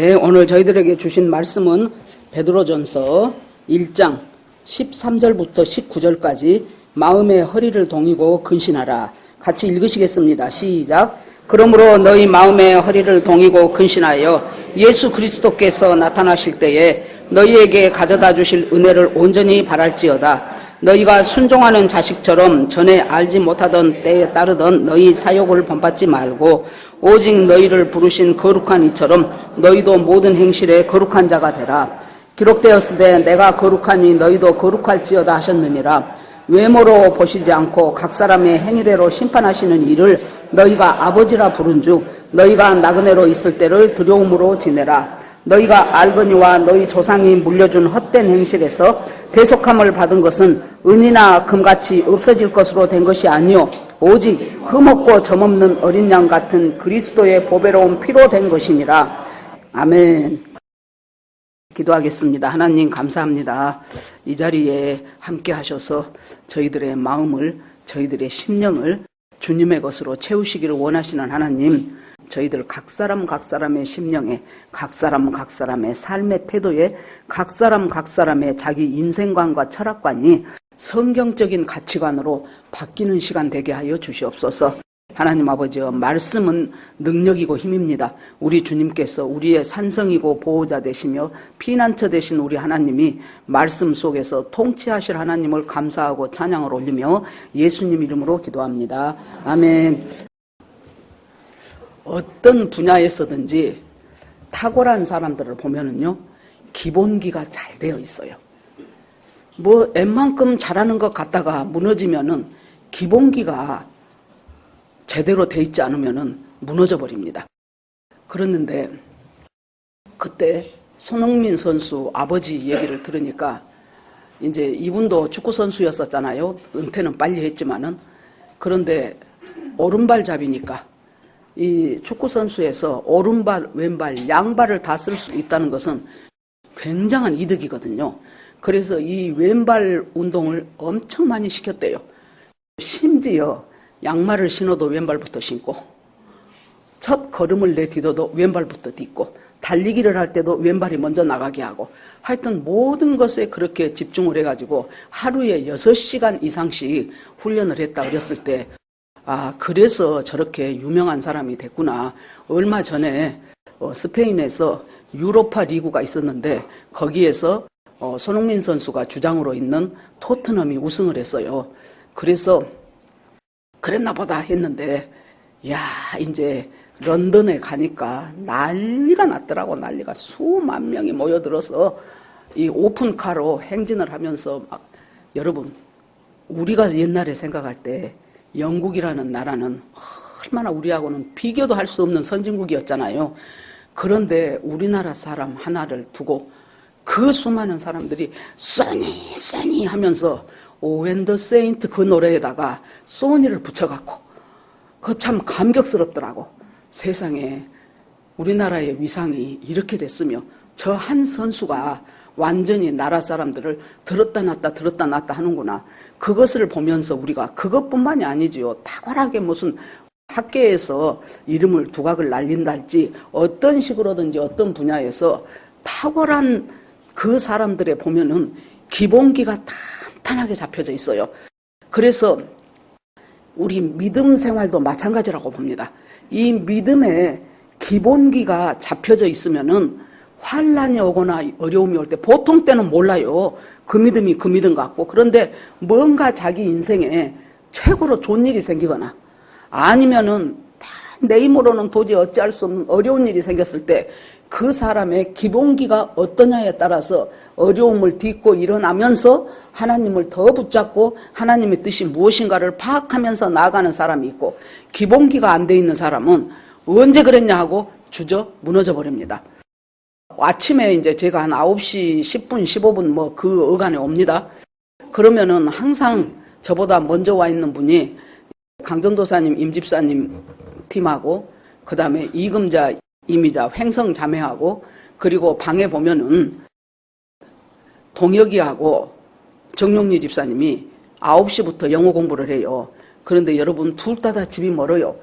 네, 오늘 저희들에게 주신 말씀은 베드로전서 1장 13절부터 19절까지 마음의 허리를 동이고 근신하라. 같이 읽으시겠습니다. 시작. 그러므로 너희 마음의 허리를 동이고 근신하여 예수 그리스도께서 나타나실 때에 너희에게 가져다 주실 은혜를 온전히 바랄지어다. 너희가 순종하는 자식처럼 전에 알지 못하던 때에 따르던 너희 사욕을 본받지 말고 오직 너희를 부르신 거룩한 이처럼 너희도 모든 행실에 거룩한 자가 되라. 기록되었으되 내가 거룩하니 너희도 거룩할지어다 하셨느니라. 외모로 보시지 않고 각 사람의 행위대로 심판하시는 이를 너희가 아버지라 부른 즉 너희가 나그네로 있을 때를 두려움으로 지내라. 너희가 알거니와 너희 조상이 물려준 헛된 행실에서 대속함을 받은 것은 은이나 금같이 없어질 것으로 된 것이 아니요 오직 흠없고 점없는 어린 양 같은 그리스도의 보배로운 피로 된 것이니라. 아멘. 기도하겠습니다. 하나님 감사합니다. 이 자리에 함께 하셔서 저희들의 마음을, 저희들의 심령을 주님의 것으로 채우시기를 원하시는 하나님, 저희들 각 사람의 심령에, 각 사람의 삶의 태도에, 각 사람의 자기 인생관과 철학관이 성경적인 가치관으로 바뀌는 시간 되게 하여 주시옵소서. 하나님 아버지여, 말씀은 능력이고 힘입니다. 우리 주님께서 우리의 산성이고 보호자 되시며 피난처 되신 우리 하나님이 말씀 속에서 통치하실 하나님을 감사하고 찬양을 올리며 예수님 이름으로 기도합니다. 아멘. 어떤 분야에서든지 탁월한 사람들을 보면은요, 기본기가 잘 되어 있어요. 뭐 웬만큼 잘하는 것 같다가 무너지면은 기본기가 제대로 돼 있지 않으면은 무너져 버립니다. 그랬는데 그때 손흥민 선수 아버지 얘기를 들으니까, 이제 이분도 축구 선수였었잖아요. 은퇴는 빨리 했지만은. 그런데 오른발잡이니까 이 축구 선수에서 오른발, 왼발, 양발을 다 쓸 수 있다는 것은 굉장한 이득이거든요. 그래서 이 왼발 운동을 엄청 많이 시켰대요. 심지어 양말을 신어도 왼발부터 신고, 첫 걸음을 내디뎌도 왼발부터 딛고, 달리기를 할 때도 왼발이 먼저 나가게 하고, 하여튼 모든 것에 그렇게 집중을 해가지고 하루에 6시간 이상씩 훈련을 했다 그랬을 때, 아, 그래서 저렇게 유명한 사람이 됐구나. 얼마 전에 스페인에서 유로파 리그가 있었는데 거기에서 손흥민 선수가 주장으로 있는 토트넘이 우승을 했어요. 그래서 그랬나 보다 했는데, 야, 이제 런던에 가니까 난리가 났더라고. 난리가 수만 명이 모여들어서 이 오픈카로 행진을 하면서 막, 여러분, 우리가 옛날에 생각할 때 영국이라는 나라는 얼마나 우리하고는 비교도 할 수 없는 선진국이었잖아요. 그런데 우리나라 사람 하나를 두고 그 수많은 사람들이 써니 하면서 When the Saint 그 노래에다가 소니를 붙여갖고, 그거 참 감격스럽더라고. 세상에 우리나라의 위상이 이렇게 됐으며 저 한 선수가 완전히 나라 사람들을 들었다 놨다 하는구나. 그것을 보면서 우리가 그것뿐만이 아니지요. 탁월하게 무슨 학계에서 이름을 두각을 날린다 할지 어떤 식으로든지 어떤 분야에서 탁월한 그 사람들의 보면은 기본기가 탄탄하게 잡혀져 있어요. 그래서 우리 믿음 생활도 마찬가지라고 봅니다. 이 믿음의 기본기가 잡혀져 있으면은 환란이 오거나 어려움이 올 때 보통 때는 몰라요. 그 믿음이 그 믿음 같고. 그런데 뭔가 자기 인생에 최고로 좋은 일이 생기거나 아니면은 내 힘으로는 도저히 어찌할 수 없는 어려운 일이 생겼을 때 그 사람의 기본기가 어떠냐에 따라서 어려움을 딛고 일어나면서 하나님을 더 붙잡고 하나님의 뜻이 무엇인가를 파악하면서 나아가는 사람이 있고, 기본기가 안 돼 있는 사람은 언제 그랬냐 하고 주저 무너져 버립니다. 아침에 이제 제가 한 9시 10분, 15분 뭐 그 어간에 옵니다. 그러면은 항상 저보다 먼저 와 있는 분이 강전도사님, 임집사님 팀하고, 그 다음에 이금자, 이미자, 횡성 자매하고, 그리고 방에 보면은 동혁이하고 정용리 집사님이 9시부터 영어 공부를 해요. 그런데 여러분 둘 다 집이 멀어요.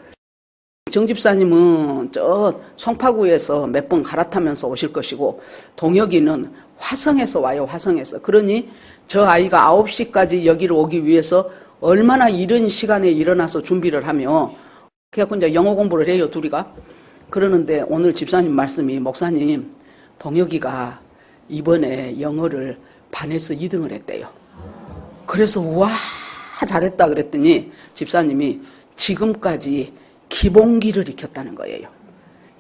정 집사님은 저 송파구에서 몇 번 갈아타면서 오실 것이고 동혁이는 화성에서 와요. 화성에서. 그러니 저 아이가 9시까지 여기로 오기 위해서 얼마나 이른 시간에 일어나서 준비를 하며 그래갖고 이제 영어 공부를 해요. 둘이가. 그러는데 오늘 집사님 말씀이 목사님 동혁이가 이번에 영어를 반에서 2등을 했대요. 그래서 와 잘했다 그랬더니 집사님이 지금까지 기본기를 익혔다는 거예요.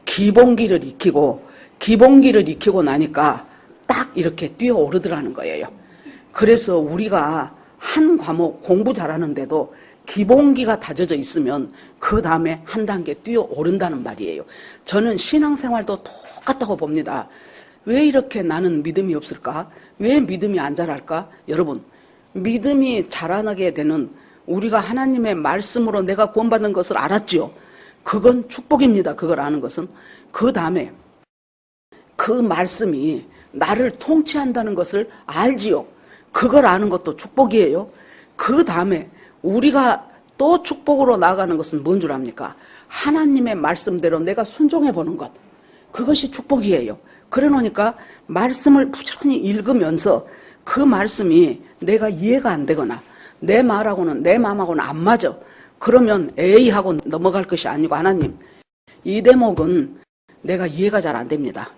기본기를 익히고 나니까 딱 이렇게 뛰어오르더라는 거예요. 그래서 우리가 한 과목 공부 잘하는데도 기본기가 다져져 있으면 그 다음에 한 단계 뛰어오른다는 말이에요. 저는 신앙생활도 똑같다고 봅니다. 왜 이렇게 나는 믿음이 없을까? 왜 믿음이 안 자랄까? 여러분, 믿음이 자라나게 되는 우리가 하나님의 말씀으로 내가 구원받는 것을 알았지요. 그건 축복입니다. 그걸 아는 것은. 그 다음에 그 말씀이 나를 통치한다는 것을 알지요. 그걸 아는 것도 축복이에요. 그 다음에 우리가 또 축복으로 나아가는 것은 뭔 줄 압니까? 하나님의 말씀대로 내가 순종해 보는 것. 그것이 축복이에요. 그래 놓으니까 말씀을 부지런히 읽으면서 그 말씀이 내가 이해가 안 되거나 내 말하고는 내 마음하고는 안 맞아. 그러면 에이 하고 넘어갈 것이 아니고 하나님 이 대목은 내가 이해가 잘 안 됩니다.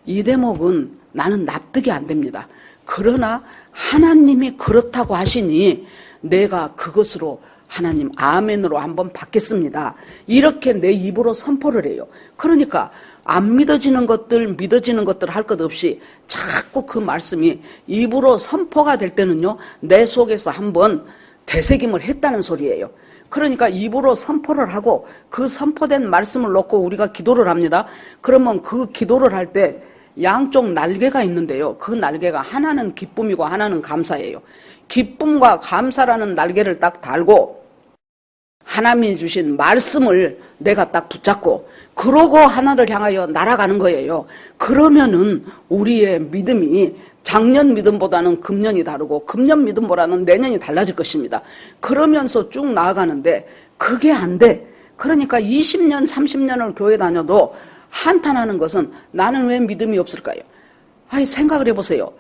이 대목은 나는 납득이 안 됩니다. 그러나 하나님이 그렇다고 하시니 내가 그것으로 하나님 아멘으로 한번 받겠습니다. 이렇게 내 입으로 선포를 해요. 그러니까 안 믿어지는 것들 믿어지는 것들 할 것 없이 자꾸 그 말씀이 입으로 선포가 될 때는요 내 속에서 한번 되새김을 했다는 소리예요. 그러니까 입으로 선포를 하고 그 선포된 말씀을 놓고 우리가 기도를 합니다. 그러면 그 기도를 할 때 양쪽 날개가 있는데요. 그 날개가 하나는 기쁨이고 하나는 감사예요. 기쁨과 감사라는 날개를 딱 달고 하나님이 주신 말씀을 내가 딱 붙잡고 그러고 하나를 향하여 날아가는 거예요. 그러면은 우리의 믿음이 작년 믿음보다는 금년이 다르고 금년 믿음보다는 내년이 달라질 것입니다. 그러면서 쭉 나아가는데 그게 안 돼. 그러니까 20년, 30년을 교회 다녀도 한탄하는 것은 나는 왜 믿음이 없을까요? 아니 생각을 해보세요.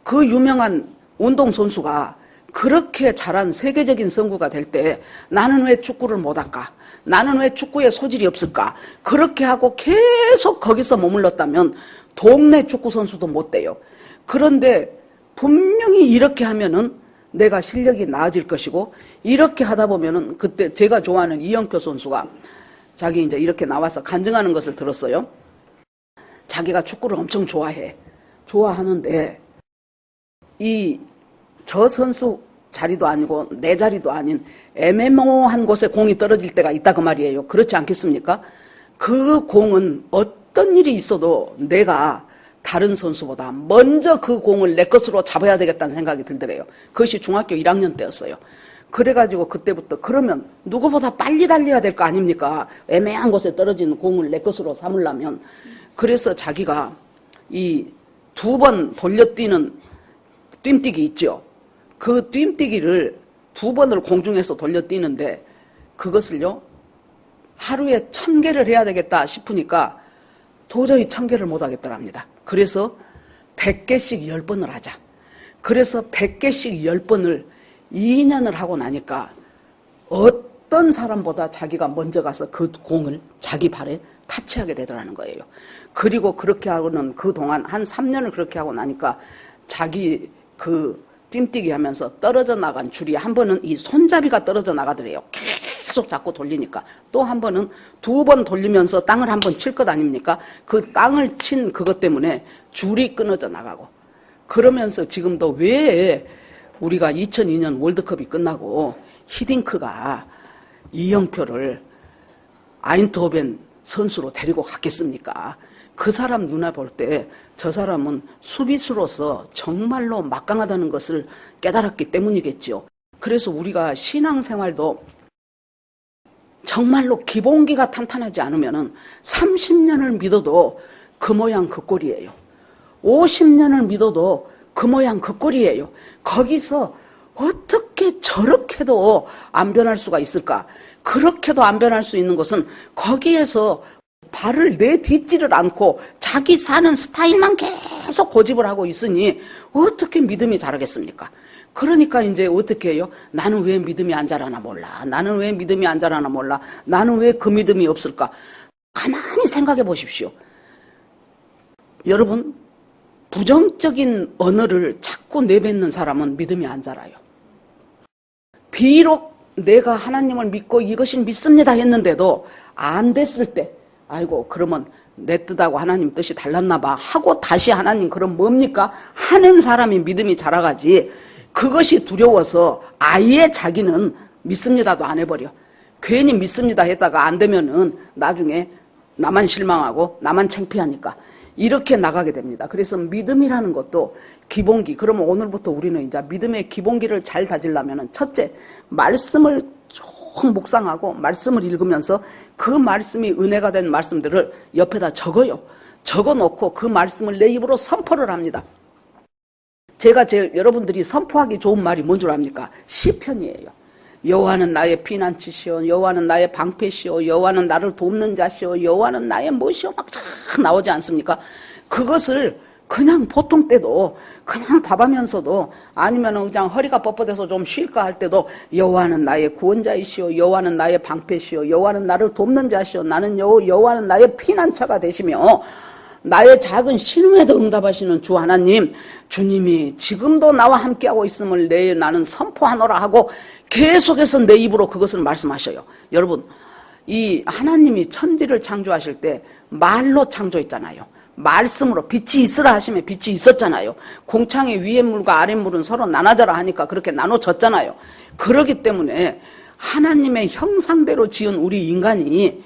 그 유명한 운동선수가 그렇게 잘한 세계적인 선수가 될 때 나는 왜 축구를 못할까? 나는 왜 축구에 소질이 없을까? 그렇게 하고 계속 거기서 머물렀다면 동네 축구 선수도 못 돼요. 그런데 분명히 이렇게 하면은 내가 실력이 나아질 것이고 이렇게 하다 보면은 그때 제가 좋아하는 이영표 선수가 자기 이제 이렇게 나와서 간증하는 것을 들었어요. 자기가 축구를 엄청 좋아해. 좋아하는데 저 선수 자리도 아니고 내 자리도 아닌 애매모호한 곳에 공이 떨어질 때가 있다 그 말이에요. 그렇지 않겠습니까? 그 공은 어떤 일이 있어도 내가 다른 선수보다 먼저 그 공을 내 것으로 잡아야 되겠다는 생각이 들더래요. 그것이 중학교 1학년 때였어요. 그래가지고 그때부터 그러면 누구보다 빨리 달려야 될 거 아닙니까? 애매한 곳에 떨어진 공을 내 것으로 삼으려면. 그래서 자기가 이 2번 돌려뛰는 뜀뛰기 있죠. 그 뜀뛰기를 2번을 공중에서 돌려뛰는데 그것을요 하루에 1000개를 해야 되겠다 싶으니까 도저히 1000개를 못 하겠더랍니다. 그래서 100개씩 10번을 하자. 그래서 100개씩 10번을 2년을 하고 나니까 어떤 사람보다 자기가 먼저 가서 그 공을 자기 발에 타치하게 되더라는 거예요. 그리고 그렇게 하고는 그동안 한 3년을 그렇게 하고 나니까 자기 그 뜀뛰기 하면서 떨어져 나간 줄이 한 번은 이 손잡이가 떨어져 나가더래요. 계속 자꾸 돌리니까. 또 한 번은 2번 돌리면서 땅을 한 번 칠 것 아닙니까? 그 땅을 친 그것 때문에 줄이 끊어져 나가고. 그러면서 지금도 왜 우리가 2002년 월드컵이 끝나고 히딩크가 이영표를 아인트호벤 선수로 데리고 갔겠습니까? 그 사람 눈에 볼 때 저 사람은 수비수로서 정말로 막강하다는 것을 깨달았기 때문이겠죠. 그래서 우리가 신앙생활도 정말로 기본기가 탄탄하지 않으면 30년을 믿어도 그 모양 그 꼴이에요. 50년을 믿어도 그 모양 그 꼴이에요. 거기서 어떻게 어떻게 저렇게도 안 변할 수가 있을까? 그렇게도 안 변할 수 있는 것은 거기에서 발을 내딛지를 않고 자기 사는 스타일만 계속 고집을 하고 있으니 어떻게 믿음이 자라겠습니까? 그러니까 이제 어떻게 해요? 나는 왜 믿음이 안 자라나 몰라. 나는 왜 믿음이 안 자라나 몰라. 나는 왜 그 믿음이 없을까? 가만히 생각해 보십시오. 여러분, 부정적인 언어를 자꾸 내뱉는 사람은 믿음이 안 자라요. 비록 내가 하나님을 믿고 이것이 믿습니다 했는데도 안 됐을 때, 아이고 그러면 내 뜻하고 하나님 뜻이 달랐나 봐 하고 다시 하나님 그럼 뭡니까? 하는 사람이 믿음이 자라가지, 그것이 두려워서 아예 자기는 믿습니다도 안 해버려. 괜히 믿습니다 했다가 안 되면은 나중에 나만 실망하고 나만 창피하니까 이렇게 나가게 됩니다. 그래서 믿음이라는 것도 기본기. 그러면 오늘부터 우리는 이제 믿음의 기본기를 잘 다지려면 첫째, 말씀을 쭉 묵상하고 말씀을 읽으면서 그 말씀이 은혜가 된 말씀들을 옆에다 적어요. 적어놓고 그 말씀을 내 입으로 선포를 합니다. 제가 제일 여러분들이 선포하기 좋은 말이 뭔 줄 압니까? 시편이에요. 여호와는 나의 피난처시오, 여호와는 나의 방패시오, 여호와는 나를 돕는 자시오, 여호와는 나의 무엇이오, 막 나오지 않습니까? 그것을 그냥 보통 때도 그냥 밥하면서도 아니면 그냥 허리가 뻣뻣해서 좀 쉴까 할 때도 여호와는 나의 구원자이시오, 여호와는 나의 방패시오, 여호와는 나를 돕는 자시오, 나는 여호와는 나의 피난처가 되시며 나의 작은 신음에도 응답하시는 주 하나님, 주님이 지금도 나와 함께하고 있음을 나는 선포하노라 하고 계속해서 내 입으로 그것을 말씀하셔요. 여러분, 이 하나님이 천지를 창조하실 때 말로 창조했잖아요. 말씀으로 빛이 있으라 하시면 빛이 있었잖아요. 공창의 위에 물과 아래 물은 서로 나눠져라 하니까 그렇게 나눠졌잖아요. 그렇기 때문에 하나님의 형상대로 지은 우리 인간의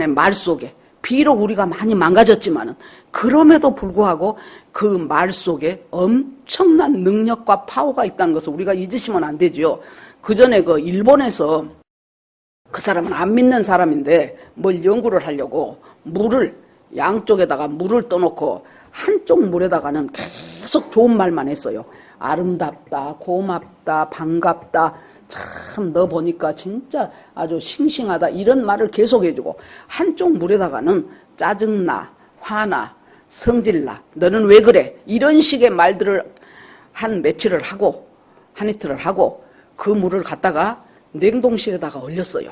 말 속에, 비록 우리가 많이 망가졌지만은 그럼에도 불구하고 그 말 속에 엄청난 능력과 파워가 있다는 것을 우리가 잊으시면 안 되죠. 그 전에 그 일본에서 그 사람은 안 믿는 사람인데 뭘 연구를 하려고 양쪽에다가 물을 떠놓고 한쪽 물에다가는 계속 좋은 말만 했어요. 아름답다, 고맙다, 반갑다, 참 너 보니까 진짜 아주 싱싱하다, 이런 말을 계속 해주고 한쪽 물에다가는 짜증나, 화나, 성질나, 너는 왜 그래, 이런 식의 말들을 한 며칠을 하고 한 이틀을 하고 그 물을 갖다가 냉동실에다가 얼렸어요.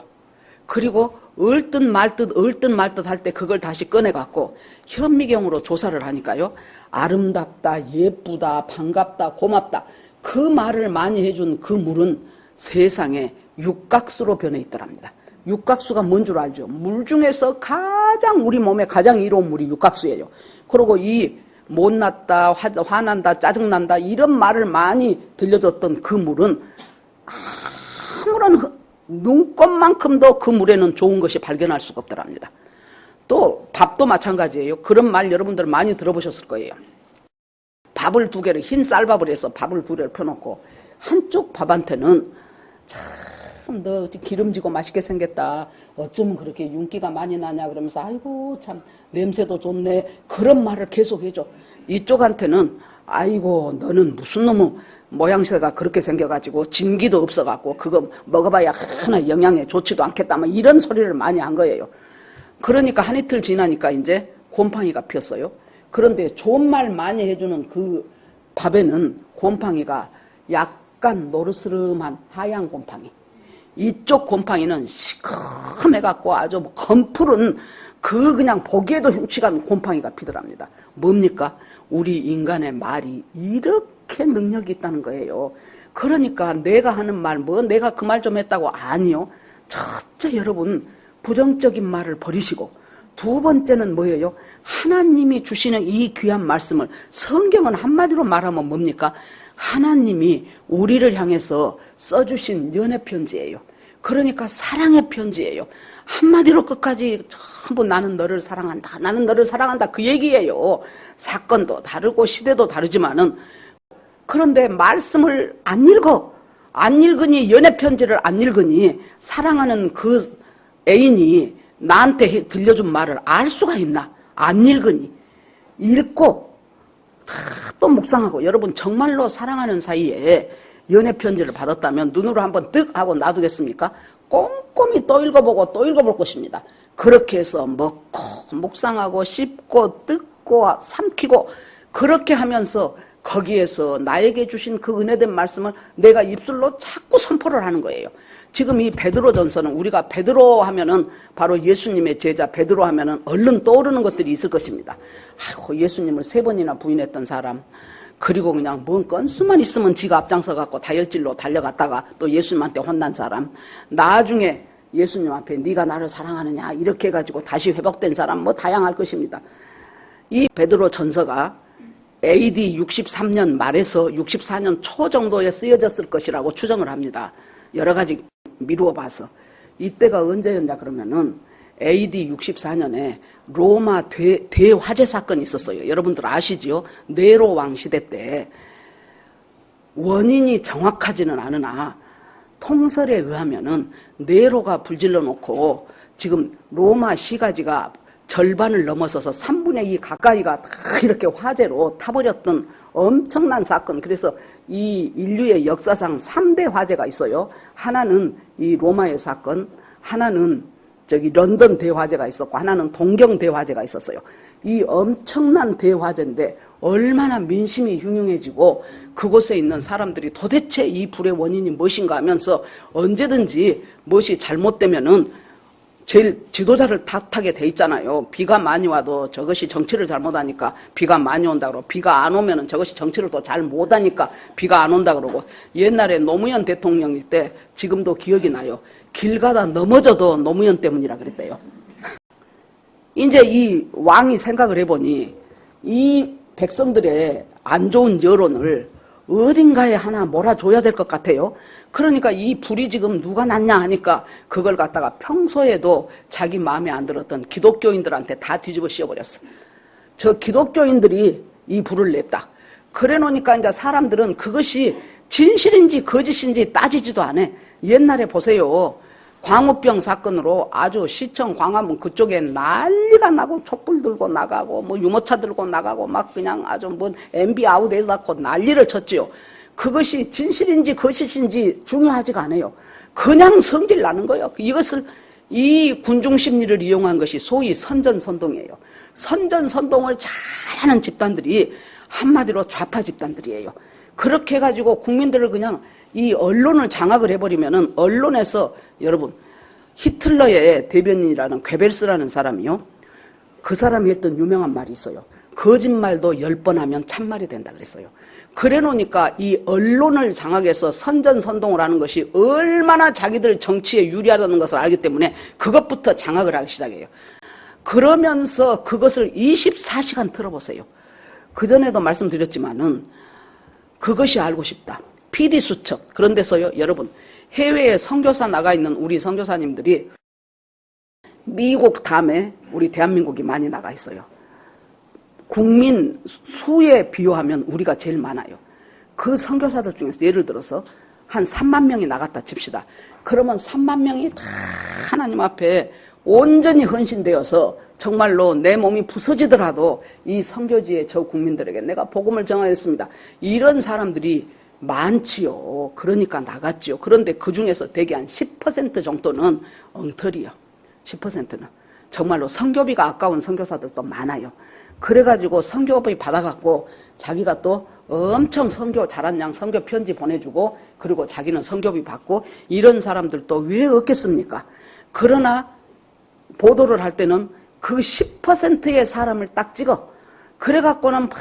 그리고 얼뜻 말뜻 할 때 그걸 다시 꺼내갖고 현미경으로 조사를 하니까요, 아름답다, 예쁘다, 반갑다, 고맙다, 그 말을 많이 해준 그 물은 세상에 육각수로 변해 있더랍니다. 육각수가 뭔 줄 알죠? 물 중에서 우리 몸에 가장 이로운 물이 육각수예요. 그리고 이 못났다, 화난다, 짜증난다, 이런 말을 많이 들려줬던 그 물은 아무런 눈곱만큼도 그 물에는 좋은 것이 발견할 수가 없더랍니다. 또 밥도 마찬가지예요. 그런 말 여러분들 많이 들어보셨을 거예요. 밥을 두 개를, 흰 쌀밥을 해서 밥을 두 개를 펴놓고 한쪽 밥한테는 참 너 기름지고 맛있게 생겼다, 어쩌면 그렇게 윤기가 많이 나냐 그러면서 아이고 참 냄새도 좋네, 그런 말을 계속 해줘. 이쪽한테는 아이고 너는 무슨 놈의 모양새가 그렇게 생겨가지고 진기도 없어갖고 그거 먹어봐야 하나 영양에 좋지도 않겠다, 뭐 이런 소리를 많이 한 거예요. 그러니까 한 이틀 지나니까 이제 곰팡이가 피었어요. 그런데 좋은 말 많이 해주는 그 밥에는 곰팡이가 약간 노르스름한 하얀 곰팡이, 이쪽 곰팡이는 시커매갖고 아주 검푸른 그 그냥 보기에도 흉측한 곰팡이가 피더랍니다. 뭡니까? 우리 인간의 말이 이렇게 능력이 있다는 거예요. 그러니까 내가 하는 말, 내가 그 말 좀 했다고, 아니요. 첫째 여러분, 부정적인 말을 버리시고, 두 번째는 뭐예요? 하나님이 주시는 이 귀한 말씀을, 성경은 한마디로 말하면 뭡니까? 하나님이 우리를 향해서 써주신 연애 편지예요. 그러니까 사랑의 편지예요. 한마디로 끝까지 전부 나는 너를 사랑한다, 나는 너를 사랑한다, 그 얘기예요. 사건도 다르고 시대도 다르지만은, 그런데 말씀을 안 읽으니, 연애 편지를 안 읽으니 사랑하는 그 애인이 나한테 들려준 말을 알 수가 있나? 안 읽으니. 읽고 또 묵상하고. 여러분, 정말로 사랑하는 사이에 연애 편지를 받았다면 눈으로 한번 뜩 하고 놔두겠습니까? 꼼꼼히 또 읽어보고 또 읽어볼 것입니다. 그렇게 해서 먹고 묵상하고 씹고 뜯고 삼키고 그렇게 하면서 거기에서 나에게 주신 그 은혜된 말씀을 내가 입술로 자꾸 선포를 하는 거예요. 지금 이 베드로전서는 우리가 베드로 하면은 바로 예수님의 제자 베드로 하면은 얼른 떠오르는 것들이 있을 것입니다. 아이고, 예수님을 3번이나 부인했던 사람, 그리고 그냥 뭔 건수만 있으면 지가 앞장서 갖고 다혈질로 달려갔다가 또 예수님한테 혼난 사람, 나중에 예수님 앞에 네가 나를 사랑하느냐 이렇게 해가지고 다시 회복된 사람, 뭐 다양할 것입니다. 이 베드로 전서가 AD 63년 말에서 64년 초 정도에 쓰여졌을 것이라고 추정을 합니다. 여러 가지 미루어 봐서. 이때가 언제였냐 그러면은 AD 64년에 로마 대화재 사건이 있었어요. 여러분들 아시지요? 네로 왕 시대 때. 원인이 정확하지는 않으나 통설에 의하면은 네로가 불질러 놓고 지금 로마 시가지가 절반을 넘어서서 3분의 2 가까이가 다 이렇게 화재로 타버렸던 엄청난 사건. 그래서 이 인류의 역사상 3대 화재가 있어요. 하나는 이 로마의 사건, 하나는 저기 런던 대화재가 있었고, 하나는 동경 대화재가 있었어요. 이 엄청난 대화재인데 얼마나 민심이 흉흉해지고 그곳에 있는 사람들이 도대체 이 불의 원인이 무엇인가 하면서 언제든지 무엇이 잘못되면은 제일 지도자를 탓하게 돼 있잖아요. 비가 많이 와도 저것이 정치를 잘못하니까 비가 많이 온다 그러고, 비가 안 오면은 저것이 정치를 또 잘 못하니까 비가 안 온다 그러고, 옛날에 노무현 대통령일 때 지금도 기억이 나요. 길 가다 넘어져도 노무현 때문이라 그랬대요. 이제 이 왕이 생각을 해보니 이 백성들의 안 좋은 여론을 어딘가에 하나 몰아줘야 될 것 같아요. 그러니까 이 불이 지금 누가 났냐 하니까 그걸 갖다가 평소에도 자기 마음에 안 들었던 기독교인들한테 다 뒤집어 씌워버렸어. 저 기독교인들이 이 불을 냈다. 그래 놓으니까 이제 사람들은 그것이 진실인지 거짓인지 따지지도 않아. 옛날에 보세요. 광우병 사건으로 아주 시청 광화문 그쪽에 난리가 나고 촛불 들고 나가고 뭐 유모차 들고 나가고 막 그냥 아주 뭐 MB 아웃에서 낳고 난리를 쳤지요. 그것이 진실인지 거짓인지 중요하지가 않아요. 그냥 성질 나는 거예요. 이것을 이 군중 심리를 이용한 것이 소위 선전선동이에요. 선전선동을 잘하는 집단들이 한마디로 좌파 집단들이에요. 그렇게 해가지고 국민들을 그냥 이 언론을 장악을 해버리면은 언론에서 여러분 히틀러의 대변인이라는 괴벨스라는 사람이요. 그 사람이 했던 유명한 말이 있어요. 거짓말도 10번 하면 참말이 된다 그랬어요. 그래 놓으니까 이 언론을 장악해서 선전선동을 하는 것이 얼마나 자기들 정치에 유리하다는 것을 알기 때문에 그것부터 장악을 하기 시작해요. 그러면서 그것을 24시간 틀어보세요. 그전에도 말씀드렸지만은 그것이 알고 싶다. PD수첩. 그런 데서요, 여러분, 해외에 선교사 나가 있는 우리 선교사님들이 미국 다음에 우리 대한민국이 많이 나가 있어요. 국민 수에 비교하면 우리가 제일 많아요. 그 선교사들 중에서 예를 들어서 한 3만 명이 나갔다 칩시다. 그러면 3만 명이 다 하나님 앞에 온전히 헌신되어서 정말로 내 몸이 부서지더라도 이 선교지의 저 국민들에게 내가 복음을 전하였습니다. 이런 사람들이 많지요. 그러니까 나갔지요. 그런데 그 중에서 대개 한 10% 정도는 엉터리요. 10%는 정말로 선교비가 아까운 선교사들도 많아요. 그래가지고 선교비 받아갖고 자기가 또 엄청 선교 잘한 양 선교 편지 보내주고 그리고 자기는 선교비 받고 이런 사람들도 왜 없겠습니까? 그러나 보도를 할 때는 그 10%의 사람을 딱 찍어. 그래갖고는 막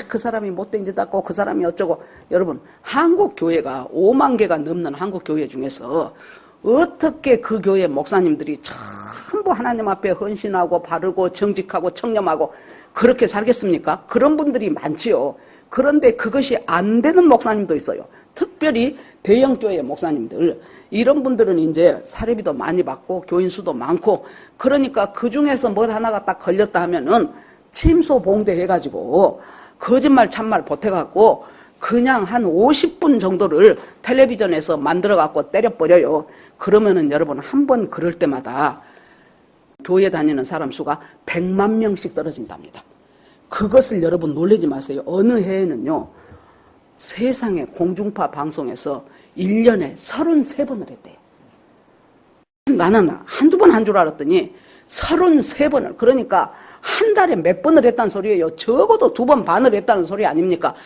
그 사람이 못된 짓 했고 그 사람이 어쩌고. 여러분, 한국 교회가 5만 개가 넘는 한국 교회 중에서 어떻게 그 교회 목사님들이 전부 하나님 앞에 헌신하고 바르고 정직하고 청렴하고 그렇게 살겠습니까? 그런 분들이 많지요. 그런데 그것이 안 되는 목사님도 있어요. 특별히 대형교회 목사님들. 이런 분들은 이제 사례비도 많이 받고 교인 수도 많고 그러니까 그 중에서 뭐 하나가 딱 걸렸다 하면은 침소봉대 해가지고 거짓말 참말 보태갖고 그냥 한 50분 정도를 텔레비전에서 만들어갖고 때려버려요. 그러면은 여러분 한 번 그럴 때마다 교회 다니는 사람 수가 100만 명씩 떨어진답니다. 그것을 여러분 놀라지 마세요. 어느 해에는요. 세상에 공중파 방송에서 1년에 33번을 했대요. 나는 한두 번 한 줄 알았더니 33번을, 그러니까 한 달에 몇 번을 했다는 소리예요. 적어도 2번 반을 했다는 소리 아닙니까?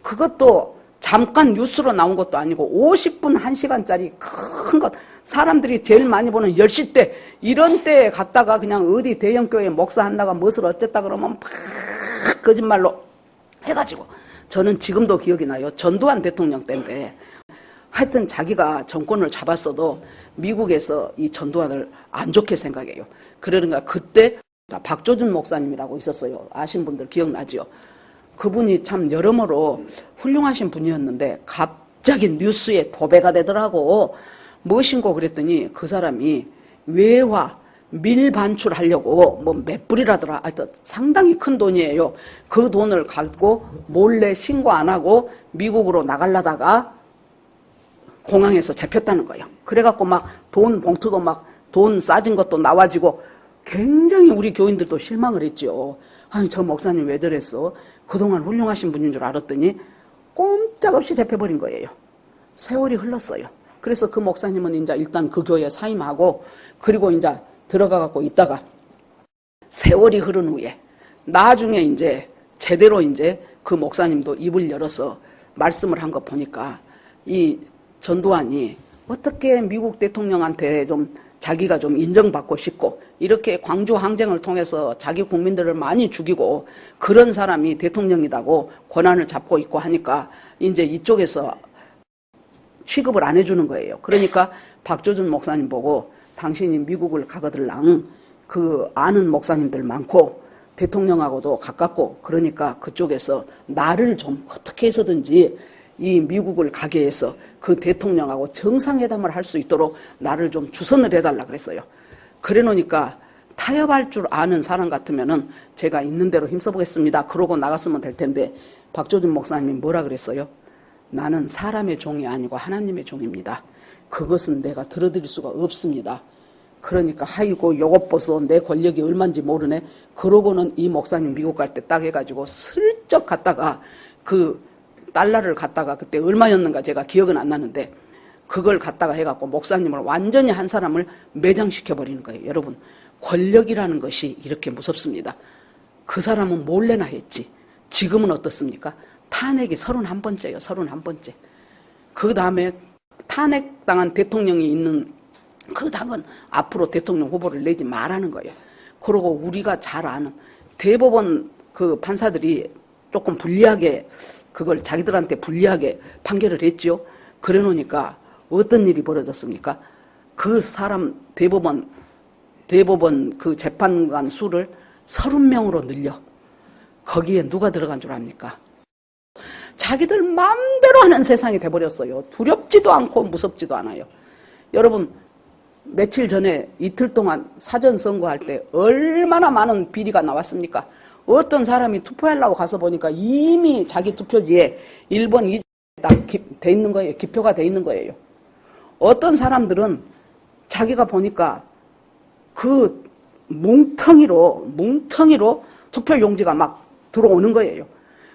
그것도 잠깐 뉴스로 나온 것도 아니고 50분 1시간짜리 큰 것, 사람들이 제일 많이 보는 10시 때 이런 때에 갔다가 그냥 어디 대형교회 목사 한다가 무엇을 어쨌다 그러면 막 거짓말로 해가지고, 저는 지금도 기억이 나요. 전두환 대통령 때인데 하여튼 자기가 정권을 잡았어도 미국에서 이 전두환을 안 좋게 생각해요. 그러니까 그때 박조준 목사님이라고 있었어요. 아신 분들 기억나죠? 그분이 참 여러모로 훌륭하신 분이었는데 갑자기 뉴스에 도배가 되더라고. 무엇인고 그랬더니 그 사람이 외화 밀반출하려고 뭐 몇 불이라더라. 하여튼 상당히 큰 돈이에요. 그 돈을 갖고 몰래 신고 안 하고 미국으로 나가려다가 공항에서 잡혔다는 거예요. 그래갖고 막 돈 봉투도 막 돈 싸진 것도 나와지고 굉장히 우리 교인들도 실망을 했죠. 아니, 저 목사님 왜 저랬어? 그동안 훌륭하신 분인 줄 알았더니 꼼짝없이 잡혀버린 거예요. 세월이 흘렀어요. 그래서 그 목사님은 이제 일단 그 교회에 사임하고, 그리고 이제 들어가갖고 있다가 세월이 흐른 후에 나중에 이제 제대로 이제 그 목사님도 입을 열어서 말씀을 한 거 보니까 이 전두환이 어떻게 미국 대통령한테 좀 자기가 좀 인정받고 싶고 이렇게 광주 항쟁을 통해서 자기 국민들을 많이 죽이고 그런 사람이 대통령이라고 권한을 잡고 있고 하니까 이제 이쪽에서 취급을 안 해주는 거예요. 그러니까 박조준 목사님 보고 당신이 미국을 가거들랑 그 아는 목사님들 많고 대통령하고도 가깝고 그러니까 그쪽에서 나를 좀 어떻게 해서든지 이 미국을 가게 해서 그 대통령하고 정상회담을 할 수 있도록 나를 좀 주선을 해달라 그랬어요. 그래 놓으니까 타협할 줄 아는 사람 같으면은 제가 있는 대로 힘써보겠습니다. 그러고 나갔으면 될 텐데 박조준 목사님이 뭐라 그랬어요? 나는 사람의 종이 아니고 하나님의 종입니다. 그것은 내가 들어드릴 수가 없습니다. 그러니까 아이고 요것 보소 내 권력이 얼마인지 모르네. 그러고는 이 목사님 미국 갈 때 딱 해가지고 슬쩍 갔다가 그 달러를 갖다가 그때 얼마였는가 제가 기억은 안 나는데 그걸 갖다가 해갖고 목사님을 완전히 한 사람을 매장시켜버리는 거예요. 여러분, 권력이라는 것이 이렇게 무섭습니다. 그 사람은 몰래나 했지. 지금은 어떻습니까? 탄핵이 31번째예요. 31번째. 그 다음에 탄핵당한 대통령이 있는 그 당은 앞으로 대통령 후보를 내지 말라는 거예요. 그리고 우리가 잘 아는 대법원 그 판사들이 조금 불리하게 그걸 자기들한테 불리하게 판결을 했죠. 그래 놓으니까 어떤 일이 벌어졌습니까? 그 사람 대법원 그 재판관 수를 30명으로 늘려. 거기에 누가 들어간 줄 압니까? 자기들 마음대로 하는 세상이 돼버렸어요. 두렵지도 않고 무섭지도 않아요. 여러분, 며칠 전에 이틀 동안 사전선거할 때 얼마나 많은 비리가 나왔습니까? 어떤 사람이 투표하려고 가서 보니까 이미 자기 투표지에 1번, 2번 딱 돼 있는 거예요. 기표가 돼 있는 거예요. 어떤 사람들은 자기가 보니까 그 뭉텅이로 투표 용지가 막 들어오는 거예요.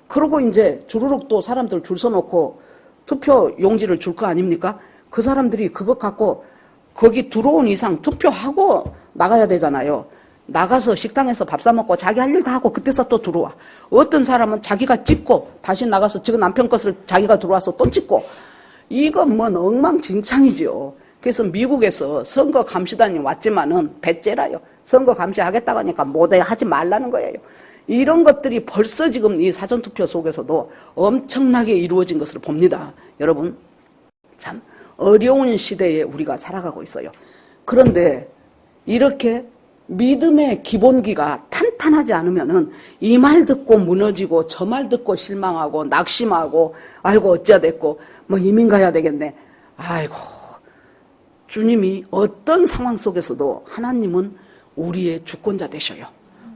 그러고 이제 주르륵 또 사람들 줄 서놓고 투표 용지를 줄 거 아닙니까? 그 사람들이 그것 갖고 거기 들어온 이상 투표하고 나가야 되잖아요. 나가서 식당에서 밥 사 먹고 자기 할 일 다 하고 그때서 또 들어와. 어떤 사람은 자기가 찍고 다시 나가서 지금 남편 것을 자기가 들어와서 또 찍고. 이건 뭔 엉망진창이죠. 그래서 미국에서 선거 감시단이 왔지만은 배째라요. 선거 감시하겠다고 하니까 못해 하지 말라는 거예요. 이런 것들이 벌써 지금 이 사전투표 속에서도 엄청나게 이루어진 것을 봅니다. 여러분, 참 어려운 시대에 우리가 살아가고 있어요. 그런데 이렇게 믿음의 기본기가 탄탄하지 않으면은 이 말 듣고 무너지고 저 말 듣고 실망하고 낙심하고 아이고 어찌야 됐고 뭐 이민 가야 되겠네. 아이고, 주님이 어떤 상황 속에서도 하나님은 우리의 주권자 되셔요.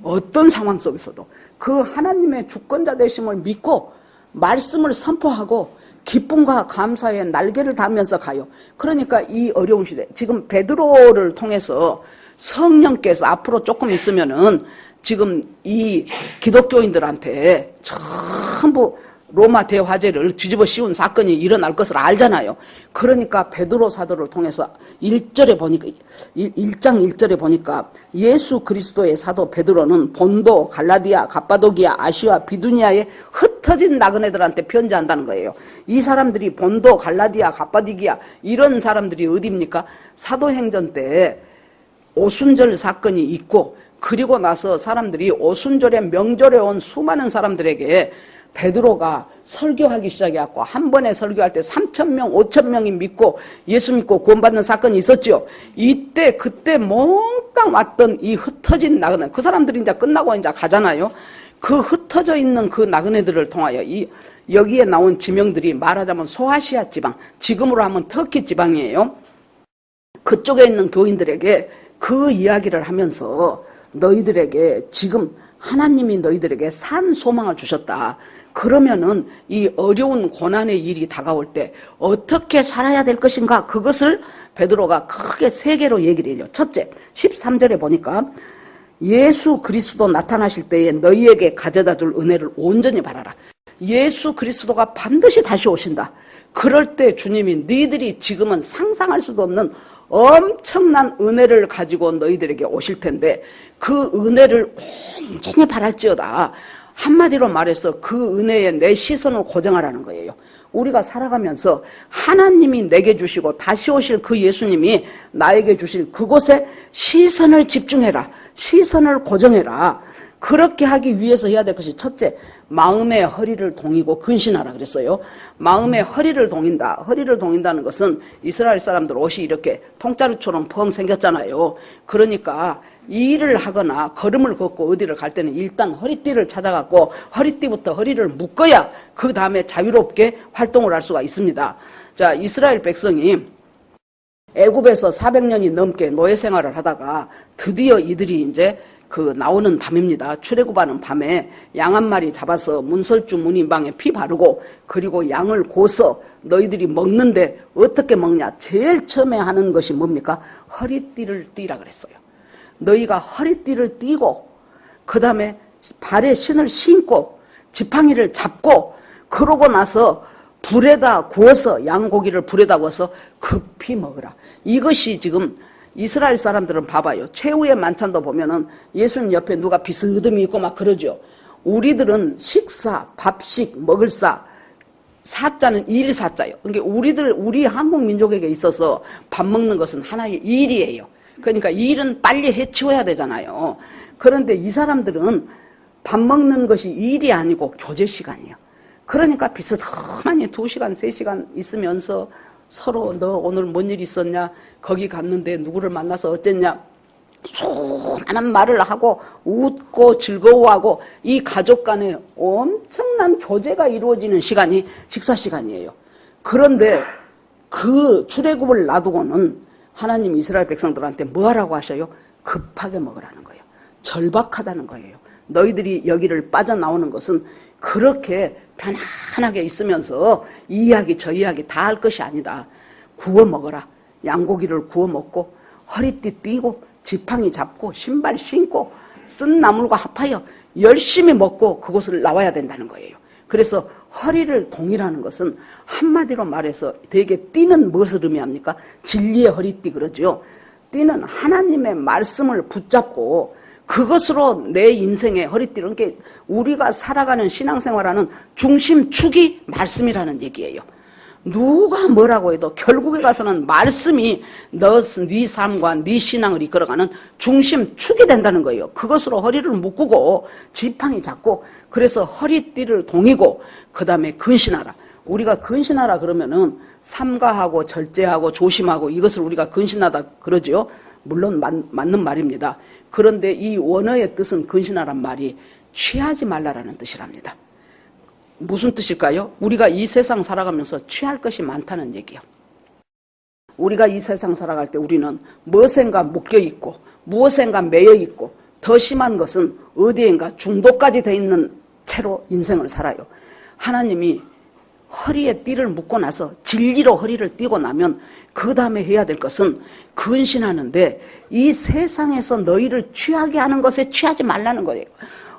어떤 상황 속에서도 그 하나님의 주권자 되심을 믿고 말씀을 선포하고 기쁨과 감사의 날개를 달면서 가요. 그러니까 이 어려운 시대, 지금 베드로를 통해서 성령께서 앞으로 조금 있으면은 지금 이 기독교인들한테 전부 로마 대화재를 뒤집어 씌운 사건이 일어날 것을 알잖아요. 그러니까 베드로 사도를 통해서 1절에 보니까 1장 1절에 보니까 예수 그리스도의 사도 베드로는 본도, 갈라디아, 갑바도기아, 아시아, 비두니아의 흩어진 나그네들한테 편지한다는 거예요. 이 사람들이 본도, 갈라디아, 갑바도기아 이런 사람들이 어디입니까? 사도행전 때 오순절 사건이 있고 그리고 나서 사람들이 오순절에 명절에 온 수많은 사람들에게 베드로가 설교하기 시작해갖고 한 번에 설교할 때 3,000명, 5,000명이 믿고 예수 믿고 구원받는 사건이 있었죠. 이때 그때 몽땅 왔던 이 흩어진 나그네, 그 사람들이 이제 끝나고 이제 가잖아요. 그 흩어져 있는 그 나그네들을 통하여 여기에 나온 지명들이 말하자면 소아시아 지방, 지금으로 하면 터키 지방이에요. 그쪽에 있는 교인들에게 그 이야기를 하면서 너희들에게 지금 하나님이 너희들에게 산 소망을 주셨다. 그러면은 이 어려운 고난의 일이 다가올 때 어떻게 살아야 될 것인가? 그것을 베드로가 크게 세 개로 얘기를 해요. 첫째, 13절에 보니까 예수 그리스도 나타나실 때에 너희에게 가져다 줄 은혜를 온전히 바라라. 예수 그리스도가 반드시 다시 오신다. 그럴 때 주님이 너희들이 지금은 상상할 수도 없는 엄청난 은혜를 가지고 너희들에게 오실 텐데 그 은혜를 온전히 바랄지어다. 한마디로 말해서 그 은혜에 내 시선을 고정하라는 거예요. 우리가 살아가면서 하나님이 내게 주시고 다시 오실 그 예수님이 나에게 주실 그곳에 시선을 집중해라. 시선을 고정해라. 그렇게 하기 위해서 해야 될 것이 첫째, 마음의 허리를 동이고 근신하라 그랬어요. 마음의 허리를 동인다. 허리를 동인다는 것은 이스라엘 사람들 옷이 이렇게 통짜루처럼 펑 생겼잖아요. 그러니까 일을 하거나 걸음을 걷고 어디를 갈 때는 일단 허리띠를 찾아갖고 허리띠부터 허리를 묶어야 그 다음에 자유롭게 활동을 할 수가 있습니다. 자, 이스라엘 백성이 애굽에서 400년이 넘게 노예 생활을 하다가 드디어 이들이 이제 그 나오는 밤입니다. 출애굽하는 밤에 양 한 마리 잡아서 문설주 문인방에 피 바르고 그리고 양을 고서 너희들이 먹는데 어떻게 먹냐? 제일 처음에 하는 것이 뭡니까? 허리띠를 띠라 그랬어요. 너희가 허리띠를 띠고 그 다음에 발에 신을 신고 지팡이를 잡고 그러고 나서 불에다 구워서 양고기를 불에다 구워서 급히 먹으라. 이것이 지금 이스라엘 사람들은 봐봐요. 최후의 만찬도 보면은 예수님 옆에 누가 비스듬히 있고 막 그러죠. 우리들은 식사, 밥식, 먹을사, 사자는 일사자예요. 그러니까 우리 한국 민족에게 있어서 밥 먹는 것은 하나의 일이에요. 그러니까 일은 빨리 해치워야 되잖아요. 그런데 이 사람들은 밥 먹는 것이 일이 아니고 교제 시간이에요. 그러니까 비스듬하니 2시간, 3시간 있으면서 서로 너 오늘 뭔 일 있었냐? 거기 갔는데 누구를 만나서 어쨌냐? 수많은 말을 하고 웃고 즐거워하고 이 가족 간에 엄청난 교제가 이루어지는 시간이 식사 시간이에요. 그런데 그 출애굽을 놔두고는 하나님 이스라엘 백성들한테 뭐 하라고 하셔요? 급하게 먹으라는 거예요. 절박하다는 거예요. 너희들이 여기를 빠져나오는 것은 그렇게 편안하게 있으면서 이 이야기 저 이야기 다 할 것이 아니다. 구워 먹어라. 양고기를 구워 먹고 허리띠 띠고 지팡이 잡고 신발 신고 쓴 나물과 합하여 열심히 먹고 그곳을 나와야 된다는 거예요. 그래서 허리를 동이라는 것은 한마디로 말해서 되게 띠는 무엇을 의미합니까? 진리의 허리띠 그러죠. 띠는 하나님의 말씀을 붙잡고 그것으로 내 인생의 허리띠를, 그러니까 우리가 살아가는 신앙생활하는 중심축이 말씀이라는 얘기예요. 누가 뭐라고 해도 결국에 가서는 말씀이 네 삶과 네 신앙을 이끌어가는 중심축이 된다는 거예요. 그것으로 허리를 묶고 지팡이 잡고 그래서 허리띠를 동이고 그 다음에 근신하라. 우리가 근신하라 그러면은 삼가하고 절제하고 조심하고 이것을 우리가 근신하다 그러죠. 물론 맞는 말입니다. 그런데 이 원어의 뜻은 근신하란 말이 취하지 말라라는 뜻이랍니다. 무슨 뜻일까요? 우리가 이 세상 살아가면서 취할 것이 많다는 얘기예요. 우리가 이 세상 살아갈 때 우리는 무엇인가 묶여있고 무엇인가 매여있고 더 심한 것은 어디엔가 중독까지 돼 있는 채로 인생을 살아요. 하나님이 허리에 띠를 묶고 나서 진리로 허리를 띠고 나면 그 다음에 해야 될 것은 근신하는데 이 세상에서 너희를 취하게 하는 것에 취하지 말라는 거예요.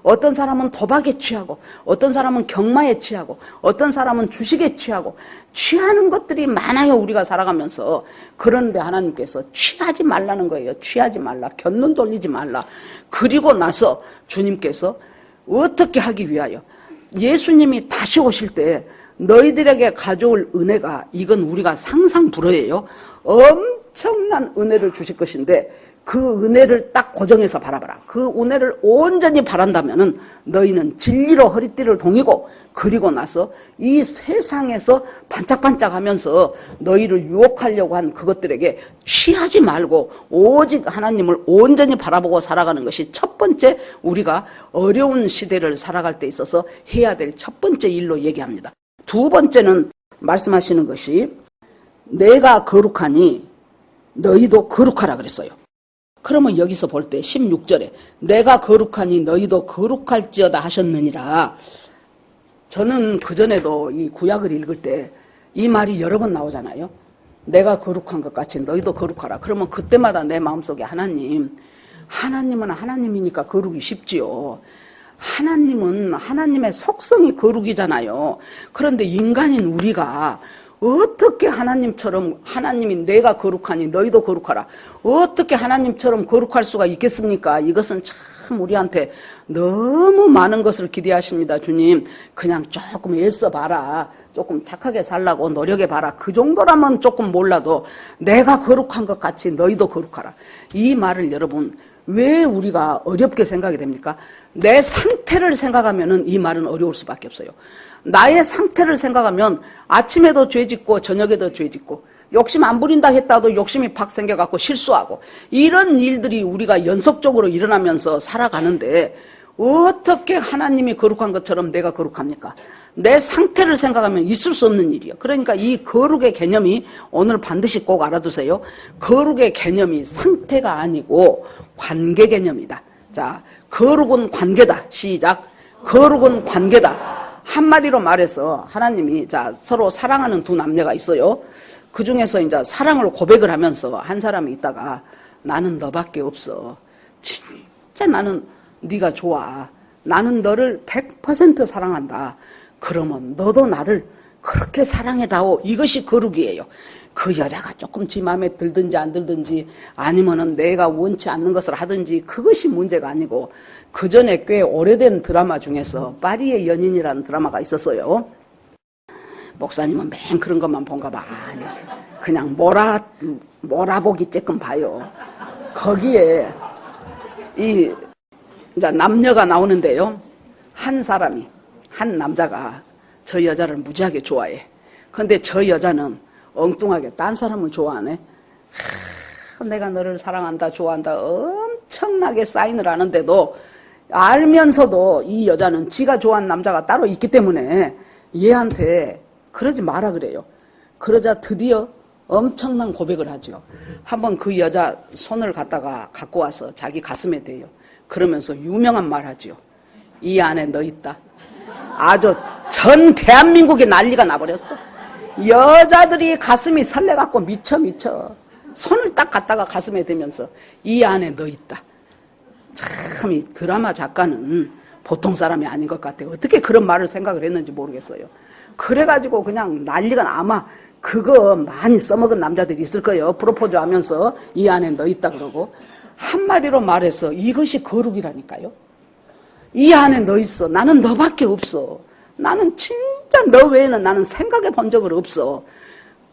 어떤 사람은 도박에 취하고, 어떤 사람은 경마에 취하고, 어떤 사람은 주식에 취하고, 취하는 것들이 많아요, 우리가 살아가면서. 그런데 하나님께서 취하지 말라는 거예요. 취하지 말라. 곁눈 돌리지 말라. 그리고 나서 주님께서 어떻게 하기 위하여 예수님이 다시 오실 때 너희들에게 가져올 은혜가, 이건 우리가 상상 불허예요. 엄청난 은혜를 주실 것인데 그 은혜를 딱 고정해서 바라봐라. 그 은혜를 온전히 바란다면은 너희는 진리로 허리띠를 동이고, 그리고 나서 이 세상에서 반짝반짝하면서 너희를 유혹하려고 한 그것들에게 취하지 말고 오직 하나님을 온전히 바라보고 살아가는 것이 첫 번째, 우리가 어려운 시대를 살아갈 때 있어서 해야 될 첫 번째 일로 얘기합니다. 두 번째는 말씀하시는 것이 내가 거룩하니 너희도 거룩하라 그랬어요. 그러면 여기서 볼 때 16절에 내가 거룩하니 너희도 거룩할지어다 하셨느니라. 저는 그전에도 이 구약을 읽을 때 이 말이 여러 번 나오잖아요. 내가 거룩한 것 같이 너희도 거룩하라. 그러면 그때마다 내 마음속에 하나님은 하나님이니까 거룩이 쉽지요. 하나님은 하나님의 속성이 거룩이잖아요. 그런데 인간인 우리가 어떻게 하나님처럼, 하나님이 내가 거룩하니 너희도 거룩하라, 어떻게 하나님처럼 거룩할 수가 있겠습니까? 이것은 참 우리한테 너무 많은 것을 기대하십니다. 주님, 그냥 조금 애써봐라, 조금 착하게 살라고 노력해봐라, 그 정도라면 조금 몰라도 내가 거룩한 것 같이 너희도 거룩하라. 이 말을 여러분 왜 우리가 어렵게 생각이 됩니까? 내 상태를 생각하면 이 말은 어려울 수밖에 없어요. 나의 상태를 생각하면 아침에도 죄짓고 저녁에도 죄짓고, 욕심 안 부린다 했다도 욕심이 팍 생겨갖고 실수하고, 이런 일들이 우리가 연속적으로 일어나면서 살아가는데 어떻게 하나님이 거룩한 것처럼 내가 거룩합니까? 내 상태를 생각하면 있을 수 없는 일이에요. 그러니까 이 거룩의 개념이 오늘 반드시 꼭 알아두세요. 거룩의 개념이 상태가 아니고 관계 개념이다. 자, 거룩은 관계다. 시작. 거룩은 관계다. 한마디로 말해서 하나님이, 자, 서로 사랑하는 두 남녀가 있어요. 그 중에서 이제 사랑을 고백을 하면서 한 사람이 있다가 나는 너밖에 없어. 진짜 나는 네가 좋아. 나는 너를 100% 사랑한다. 그러면 너도 나를 그렇게 사랑해다오. 이것이 거룩이에요. 그 여자가 조금 지 마음에 들든지 안 들든지, 아니면은 내가 원치 않는 것을 하든지, 그것이 문제가 아니고, 그 전에 꽤 오래된 드라마 중에서 파리의 연인이라는 드라마가 있었어요. 목사님은 맨 그런 것만 본가 봐. 아니, 그냥 몰아보기 쬐끔 봐요. 거기에 이제 남녀가 나오는데요. 한 남자가 저 여자를 무지하게 좋아해. 근데 저 여자는 엉뚱하게 딴 사람을 좋아하네. 내가 너를 사랑한다, 좋아한다 엄청나게 사인을 하는데도 알면서도 이 여자는 지가 좋아하는 남자가 따로 있기 때문에 얘한테 그러지 마라 그래요. 그러자 드디어 엄청난 고백을 하죠. 한번 그 여자 손을 갖고 와서 자기 가슴에 대요. 그러면서 유명한 말 하죠. 이 안에 너 있다. 아주 전 대한민국에 난리가 나버렸어. 여자들이 가슴이 설레갖고 미쳐. 손을 딱 갖다가 가슴에 대면서 이 안에 너 있다. 참, 이 드라마 작가는 보통 사람이 아닌 것 같아요. 어떻게 그런 말을 생각을 했는지 모르겠어요. 그래가지고 그냥 난리가 나. 아마 그거 많이 써먹은 남자들이 있을 거예요. 프로포즈 하면서 이 안에 너 있다 그러고. 한마디로 말해서 이것이 거룩이라니까요. 이 안에 너 있어. 나는 너밖에 없어. 나는 진짜 너 외에는 나는 생각해 본 적은 없어.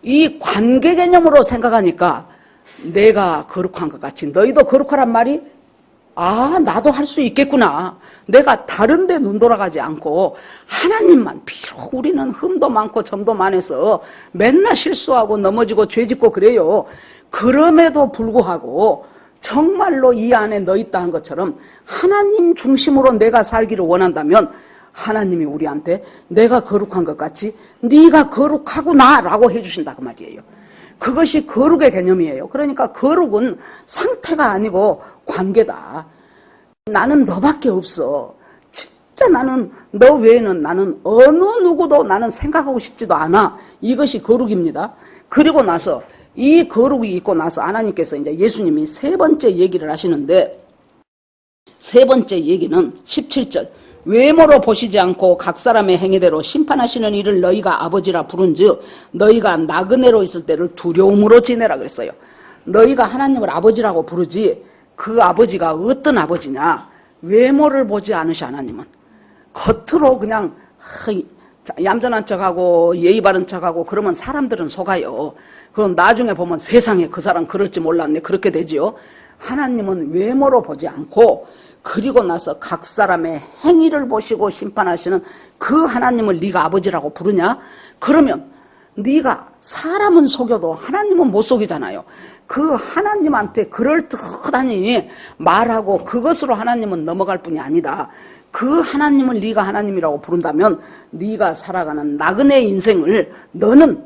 이 관계 개념으로 생각하니까 내가 거룩한 것 같이 너희도 거룩하란 말이, 아, 나도 할 수 있겠구나. 내가 다른 데 눈 돌아가지 않고 하나님만, 비록 우리는 흠도 많고 점도 많아서 맨날 실수하고 넘어지고 죄짓고 그래요. 그럼에도 불구하고 정말로 이 안에 너 있다 한 것처럼 하나님 중심으로 내가 살기를 원한다면 하나님이 우리한테 내가 거룩한 것 같이 네가 거룩하구나 라고 해주신다 그 말이에요. 그것이 거룩의 개념이에요. 그러니까 거룩은 상태가 아니고 관계다. 나는 너밖에 없어. 진짜 나는 너 외에는 나는 어느 누구도 나는 생각하고 싶지도 않아. 이것이 거룩입니다. 그리고 나서 이 거룩이 있고 나서 하나님께서 이제 예수님이 세 번째 얘기를 하시는데, 세 번째 얘기는 17절. 외모로 보시지 않고 각 사람의 행위대로 심판하시는 이를 너희가 아버지라 부른즉 너희가 나그네로 있을 때를 두려움으로 지내라 그랬어요. 너희가 하나님을 아버지라고 부르지 그 아버지가 어떤 아버지냐. 외모를 보지 않으시 하나님은. 겉으로 그냥 얌전한 척하고 예의 바른 척하고 그러면 사람들은 속아요. 그럼 나중에 보면 세상에 그 사람 그럴지 몰랐네. 그렇게 되지요. 하나님은 외모로 보지 않고 그리고 나서 각 사람의 행위를 보시고 심판하시는 그 하나님을 네가 아버지라고 부르냐? 그러면 네가 사람은 속여도 하나님은 못 속이잖아요. 그 하나님한테 그럴듯하니 말하고 그것으로 하나님은 넘어갈 뿐이 아니다. 그 하나님을 네가 하나님이라고 부른다면 네가 살아가는 나그네 인생을 너는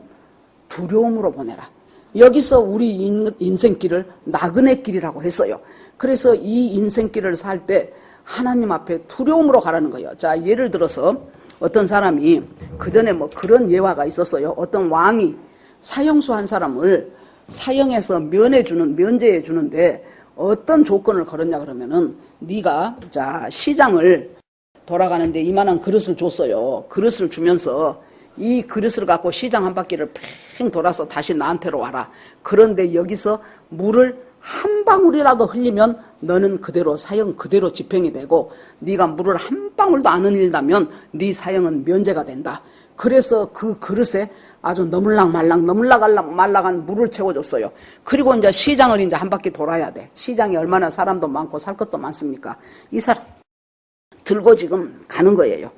두려움으로 보내라. 여기서 우리 인생길을 나그네길이라고 했어요. 그래서 이 인생길을 살 때 하나님 앞에 두려움으로 가라는 거예요. 자, 예를 들어서 어떤 사람이 그전에 뭐 그런 예화가 있었어요. 어떤 왕이 사형수 한 사람을 사형에서 면제해 주는데 어떤 조건을 걸었냐 그러면은 네가 자 시장을 돌아가는데 이만한 그릇을 줬어요. 그릇을 주면서 이 그릇을 갖고 시장 한 바퀴를 팽 돌아서 다시 나한테로 와라. 그런데 여기서 물을 한 방울이라도 흘리면 너는 그대로 사형 그대로 집행이 되고 네가 물을 한 방울도 안 흘린다면 네 사형은 면제가 된다. 그래서 그 그릇에 아주 너물락말락한 물을 채워줬어요. 그리고 이제 시장을 이제 한 바퀴 돌아야 돼. 시장이 얼마나 사람도 많고 살 것도 많습니까? 이 사람 들고 지금 가는 거예요.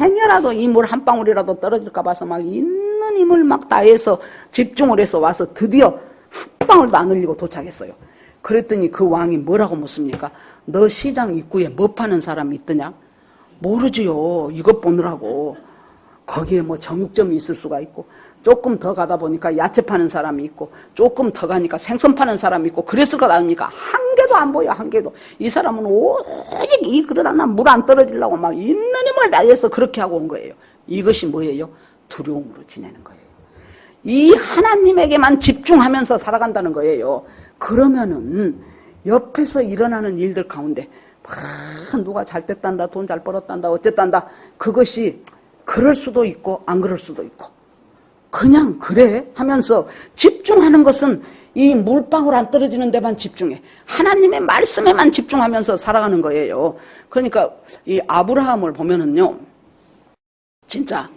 행여라도 이 물 한 방울이라도 떨어질까 봐서 막 있는 힘을 막 다해서 집중을 해서 와서 드디어 한 방울도 안 흘리고 도착했어요. 그랬더니 그 왕이 뭐라고 묻습니까? 너 시장 입구에 뭐 파는 사람이 있더냐? 모르지요. 이것 보느라고. 거기에 뭐 정육점이 있을 수가 있고 조금 더 가다 보니까 야채 파는 사람이 있고 조금 더 가니까 생선 파는 사람이 있고 그랬을 것 아닙니까? 한 개도 안 보여. 한 개도. 이 사람은 오직 이 그릇 하나 물 안 떨어지려고 막 있는 힘을 다해서 그렇게 하고 온 거예요. 이것이 뭐예요? 두려움으로 지내는 거예요. 이 하나님에게만 집중하면서 살아간다는 거예요. 그러면은 옆에서 일어나는 일들 가운데 막 누가 잘 됐단다, 돈 잘 벌었단다, 어쨌단다. 그것이 그럴 수도 있고 안 그럴 수도 있고 그냥 그래 하면서 집중하는 것은 이 물방울 안 떨어지는 데만 집중해. 하나님의 말씀에만 집중하면서 살아가는 거예요. 그러니까 이 아브라함을 보면은요. 진짜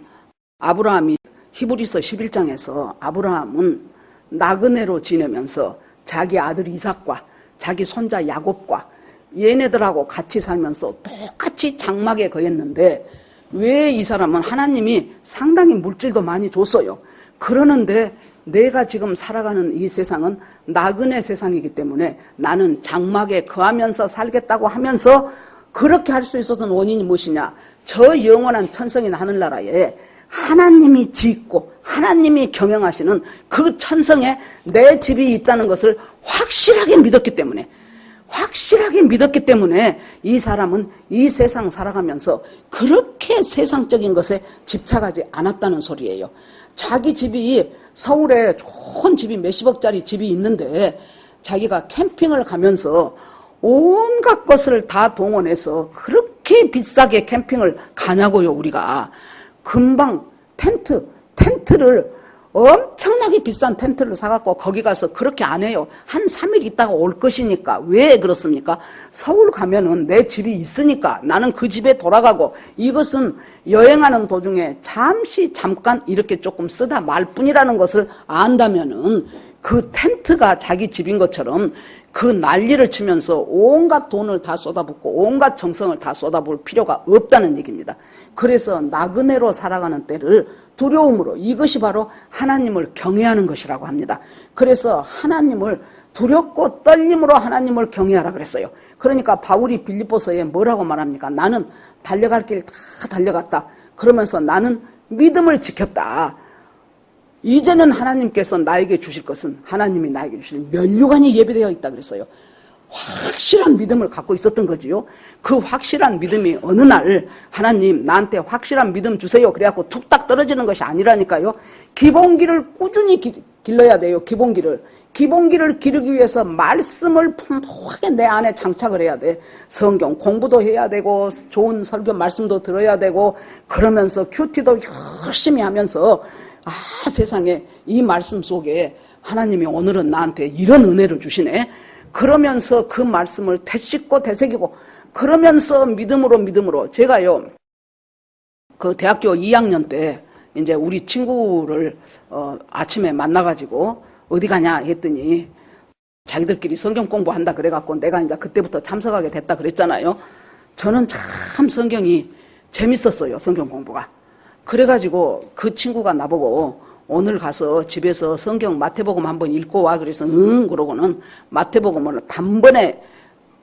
아브라함이 히브리서 11장에서 아브라함은 나그네로 지내면서 자기 아들 이삭과 자기 손자 야곱과 얘네들하고 같이 살면서 똑같이 장막에 거했는데 왜 이 사람은 하나님이 상당히 물질도 많이 줬어요. 그러는데 내가 지금 살아가는 이 세상은 나그네 세상이기 때문에 나는 장막에 거하면서 살겠다고 하면서 그렇게 할 수 있었던 원인이 무엇이냐? 저 영원한 천성인 하늘나라에 하나님이 짓고 하나님이 경영하시는 그 천성에 내 집이 있다는 것을 확실하게 믿었기 때문에 이 사람은 이 세상 살아가면서 그렇게 세상적인 것에 집착하지 않았다는 소리예요. 자기 집이 서울에 좋은 집이 몇십억짜리 집이 있는데 자기가 캠핑을 가면서 온갖 것을 다 동원해서 그렇게 비싸게 캠핑을 가냐고요. 우리가 금방 텐트를 엄청나게 비싼 텐트를 사갖고 거기 가서 그렇게 안 해요. 한 3일 있다가 올 것이니까. 왜 그렇습니까? 서울 가면은 내 집이 있으니까 나는 그 집에 돌아가고 이것은 여행하는 도중에 잠깐 이렇게 조금 쓰다 말 뿐이라는 것을 안다면은 그 텐트가 자기 집인 것처럼 그 난리를 치면서 온갖 돈을 다 쏟아붓고 온갖 정성을 다 쏟아부을 필요가 없다는 얘기입니다. 그래서 나그네로 살아가는 때를 두려움으로 이것이 바로 하나님을 경외하는 것이라고 합니다. 그래서 하나님을 두렵고 떨림으로 하나님을 경외하라 그랬어요. 그러니까 바울이 빌립보서에 뭐라고 말합니까? 나는 달려갈 길 다 달려갔다. 그러면서 나는 믿음을 지켰다. 이제는 하나님께서 나에게 주실 것은 하나님이 나에게 주실 면류관이 예비되어 있다 그랬어요. 확실한 믿음을 갖고 있었던 거지요. 그 확실한 믿음이 어느 날 하나님 나한테 확실한 믿음 주세요. 그래갖고 툭딱 떨어지는 것이 아니라니까요. 기본기를 꾸준히 길러야 돼요. 기본기를 기르기 위해서 말씀을 풍부하게 내 안에 장착을 해야 돼. 성경 공부도 해야 되고 좋은 설교 말씀도 들어야 되고 그러면서 큐티도 열심히 하면서 세상에 이 말씀 속에 하나님이 오늘은 나한테 이런 은혜를 주시네. 그러면서 그 말씀을 되씹고 되새기고 그러면서 믿음으로 제가요 그 대학교 2학년 때 이제 우리 친구를 아침에 만나가지고 어디 가냐 했더니 자기들끼리 성경 공부한다 그래갖고 내가 이제 그때부터 참석하게 됐다 그랬잖아요. 저는 참 성경이 재밌었어요. 성경 공부가. 그래가지고 그 친구가 나보고 오늘 가서 집에서 성경 마태복음 한번 읽고 와. 그래서 그러고는 마태복음을 단번에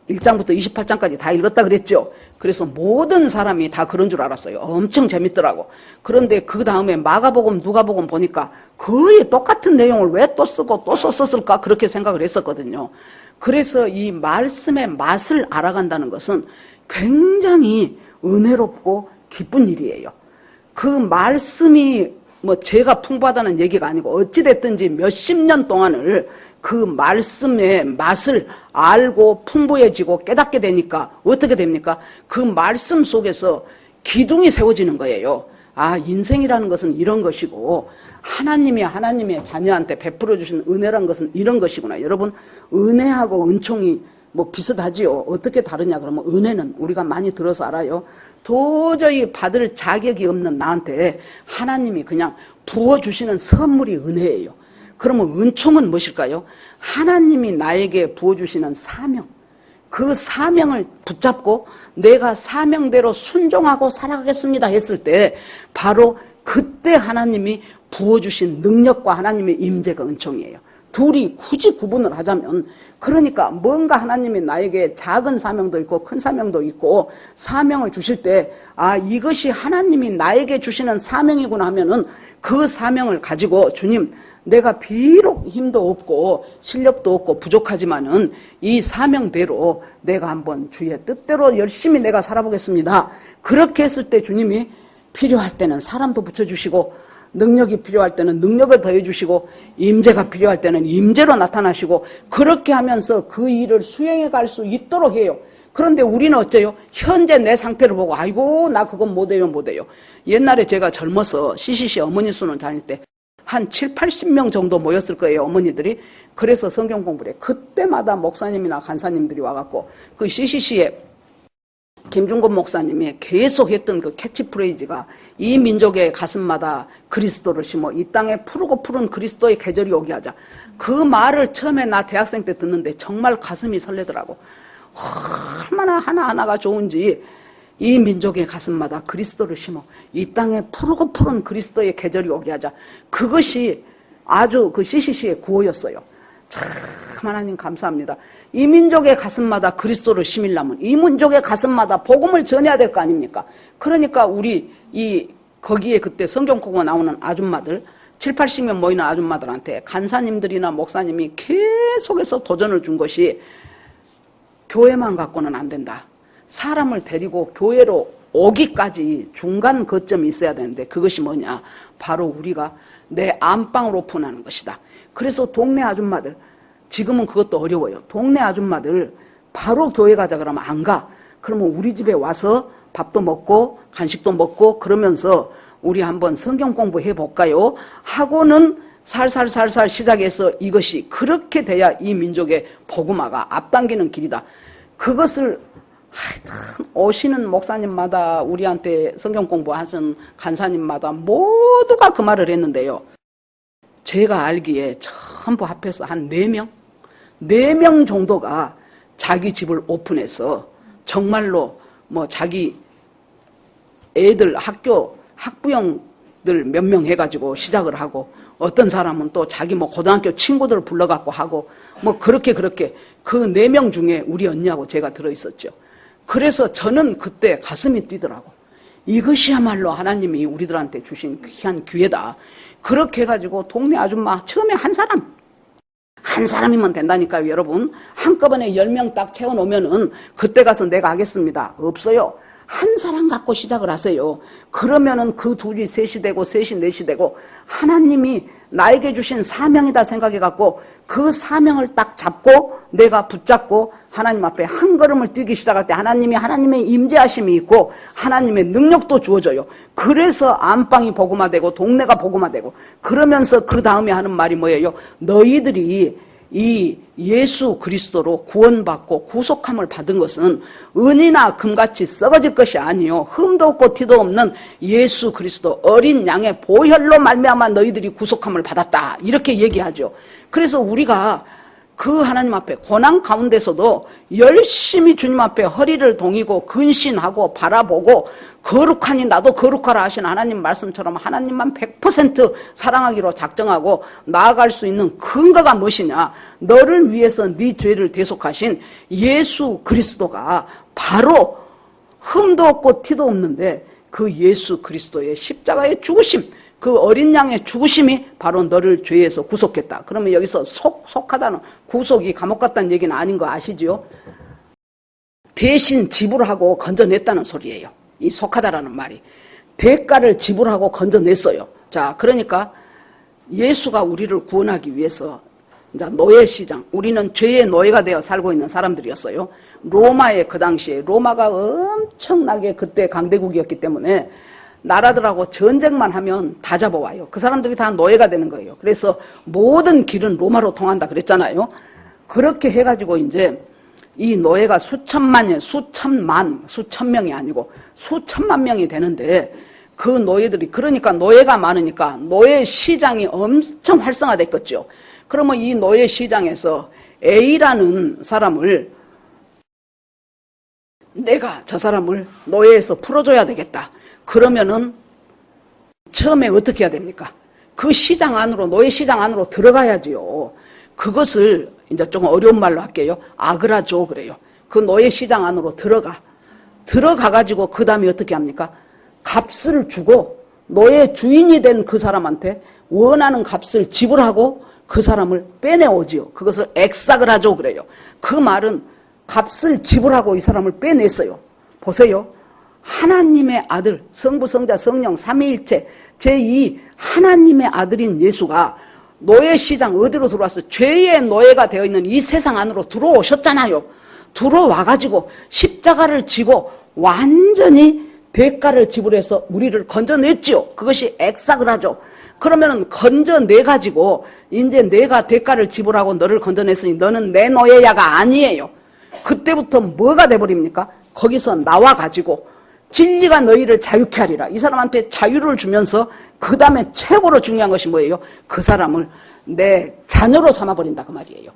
1장부터 28장까지 다 읽었다 그랬죠. 그래서 모든 사람이 다 그런 줄 알았어요. 엄청 재밌더라고. 그런데 그 다음에 마가복음, 누가복음 보니까 거의 똑같은 내용을 왜 또 쓰고 또 썼을까 그렇게 생각을 했었거든요. 그래서 이 말씀의 맛을 알아간다는 것은 굉장히 은혜롭고 기쁜 일이에요. 그 말씀이 제가 풍부하다는 얘기가 아니고 어찌됐든지 몇십 년 동안을 그 말씀의 맛을 알고 풍부해지고 깨닫게 되니까 어떻게 됩니까? 그 말씀 속에서 기둥이 세워지는 거예요. 인생이라는 것은 이런 것이고 하나님의 자녀한테 베풀어 주신 은혜란 것은 이런 것이구나. 여러분, 은혜하고 은총이 비슷하지요. 어떻게 다르냐 그러면 은혜는 우리가 많이 들어서 알아요. 도저히 받을 자격이 없는 나한테 하나님이 그냥 부어주시는 선물이 은혜예요. 그러면 은총은 무엇일까요? 하나님이 나에게 부어주시는 사명. 그 사명을 붙잡고 내가 사명대로 순종하고 살아가겠습니다 했을 때 바로 그때 하나님이 부어주신 능력과 하나님의 임재가 은총이에요. 둘이 굳이 구분을 하자면 그러니까 뭔가 하나님이 나에게 작은 사명도 있고 큰 사명도 있고 사명을 주실 때 이것이 하나님이 나에게 주시는 사명이구나 하면은 그 사명을 가지고 주님 내가 비록 힘도 없고 실력도 없고 부족하지만은 이 사명대로 내가 한번 주의 뜻대로 열심히 내가 살아보겠습니다. 그렇게 했을 때 주님이 필요할 때는 사람도 붙여주시고 능력이 필요할 때는 능력을 더해주시고 임재가 필요할 때는 임재로 나타나시고 그렇게 하면서 그 일을 수행해 갈 수 있도록 해요. 그런데 우리는 어째요? 현재 내 상태를 보고 아이고 나 그건 못해요. 옛날에 제가 젊어서 CCC 어머니 수능 다닐 때 한 7, 80명 정도 모였을 거예요. 어머니들이. 그래서 성경 공부를 해. 그때마다 목사님이나 간사님들이 와갖고 그 CCC에 김중건 목사님이 계속 했던 그 캐치프레이즈가 이 민족의 가슴마다 그리스도를 심어 이 땅에 푸르고 푸른 그리스도의 계절이 오게 하자. 그 말을 처음에 나 대학생 때 듣는데 정말 가슴이 설레더라고. 얼마나 하나하나가 좋은지 이 민족의 가슴마다 그리스도를 심어 이 땅에 푸르고 푸른 그리스도의 계절이 오게 하자. 그것이 아주 그 CCC의 구호였어요. 참 하나님 감사합니다. 이 민족의 가슴마다 그리스도를 심으려면 이 민족의 가슴마다 복음을 전해야 될 거 아닙니까? 그러니까 우리 거기에 그때 성경 공부 나오는 아줌마들 7, 80명 모이는 아줌마들한테 간사님들이나 목사님이 계속해서 도전을 준 것이 교회만 갖고는 안 된다. 사람을 데리고 교회로 오기까지 중간 거점이 있어야 되는데 그것이 뭐냐? 바로 우리가 내 안방을 오픈하는 것이다. 그래서 동네 아줌마들 지금은 그것도 어려워요. 동네 아줌마들 바로 교회 가자 그러면 안 가. 그러면 우리 집에 와서 밥도 먹고 간식도 먹고 그러면서 우리 한번 성경 공부해 볼까요? 하고는 살살살살 시작해서 이것이 그렇게 돼야 이 민족의 복음화가 앞당기는 길이다. 그것을 하여튼 오시는 목사님마다 우리한테 성경 공부하신 간사님마다 모두가 그 말을 했는데요. 제가 알기에 전부 합해서 한 4명? 4명 정도가 자기 집을 오픈해서 정말로 자기 애들 학부형들 몇 명 해가지고 시작을 하고 어떤 사람은 또 자기 고등학교 친구들을 불러갖고 하고 그렇게 그 4명 중에 우리 언니하고 제가 들어있었죠. 그래서 저는 그때 가슴이 뛰더라고. 이것이야말로 하나님이 우리들한테 주신 귀한 기회다. 그렇게 해가지고 동네 아줌마 처음에 한 한 사람이면 된다니까요, 여러분. 한꺼번에 10명 딱 채워놓으면은 그때 가서 내가 하겠습니다. 없어요. 한 사람 갖고 시작을 하세요. 그러면은 그 둘이 셋이 되고 셋이 넷이 되고 하나님이 나에게 주신 사명이다 생각해갖고 그 사명을 딱 잡고 내가 붙잡고 하나님 앞에 한 걸음을 뛰기 시작할 때 하나님의 임재하심이 있고 하나님의 능력도 주어져요. 그래서 안방이 복음화되고 동네가 복음화되고 그러면서 그 다음에 하는 말이 뭐예요? 너희들이 이 예수 그리스도로 구원받고 구속함을 받은 것은 은이나 금같이 썩어질 것이 아니요 흠도 없고 티도 없는 예수 그리스도 어린 양의 보혈로 말미암아 너희들이 구속함을 받았다 이렇게 얘기하죠. 그래서 우리가 그 하나님 앞에 고난 가운데서도 열심히 주님 앞에 허리를 동이고 근신하고 바라보고 거룩하니 나도 거룩하라 하신 하나님 말씀처럼 하나님만 100% 사랑하기로 작정하고 나아갈 수 있는 근거가 무엇이냐? 너를 위해서 네 죄를 대속하신 예수 그리스도가 바로 흠도 없고 티도 없는데 그 예수 그리스도의 십자가의 죽으심, 그 어린 양의 죽으심이 바로 너를 죄에서 구속했다. 그러면 여기서 속하다는 구속이 감옥 갔다는 얘기는 아닌 거 아시지요? 대신 지불하고 건져냈다는 소리예요. 이 속하다라는 말이. 대가를 지불하고 건져냈어요. 자, 그러니까 예수가 우리를 구원하기 위해서 이제 노예 시장, 우리는 죄의 노예가 되어 살고 있는 사람들이었어요. 로마의 그 당시에 로마가 엄청나게 그때 강대국이었기 때문에 나라들하고 전쟁만 하면 다 잡아와요. 그 사람들이 다 노예가 되는 거예요. 그래서 모든 길은 로마로 통한다 그랬잖아요. 그렇게 해가지고 이제 이 노예가 수천 명이 아니고 수천만 명이 되는데 그 노예들이 그러니까 노예가 많으니까 노예 시장이 엄청 활성화됐겠죠. 그러면 이 노예 시장에서 A라는 사람을 내가 저 사람을 노예에서 풀어줘야 되겠다. 그러면은 처음에 어떻게 해야 됩니까? 그 시장 안으로 노예 시장 안으로 들어가야지요. 그것을 이제 조금 어려운 말로 할게요. 아그라죠 그래요. 그 노예 시장 안으로 들어가가지고 그 다음에 어떻게 합니까? 값을 주고 노예 주인이 된 그 사람한테 원하는 값을 지불하고 그 사람을 빼내오지요. 그것을 엑사그라죠 그래요. 그 말은 값을 지불하고 이 사람을 빼냈어요. 보세요. 하나님의 아들, 성부, 성자, 성령, 삼위일체 제2 하나님의 아들인 예수가 노예 시장 어디로 들어왔어요? 죄의 노예가 되어 있는 이 세상 안으로 들어오셨잖아요. 들어와가지고 십자가를 지고 완전히 대가를 지불해서 우리를 건져냈죠. 그것이 엑사그라죠. 그러면은 건져내가지고 이제 내가 대가를 지불하고 너를 건져냈으니 너는 내 노예야가 아니에요. 그때부터 뭐가 돼버립니까? 거기서 나와가지고 진리가 너희를 자유케 하리라. 이 사람한테 자유를 주면서 그 다음에 최고로 중요한 것이 뭐예요? 그 사람을 내 자녀로 삼아버린다 그 말이에요.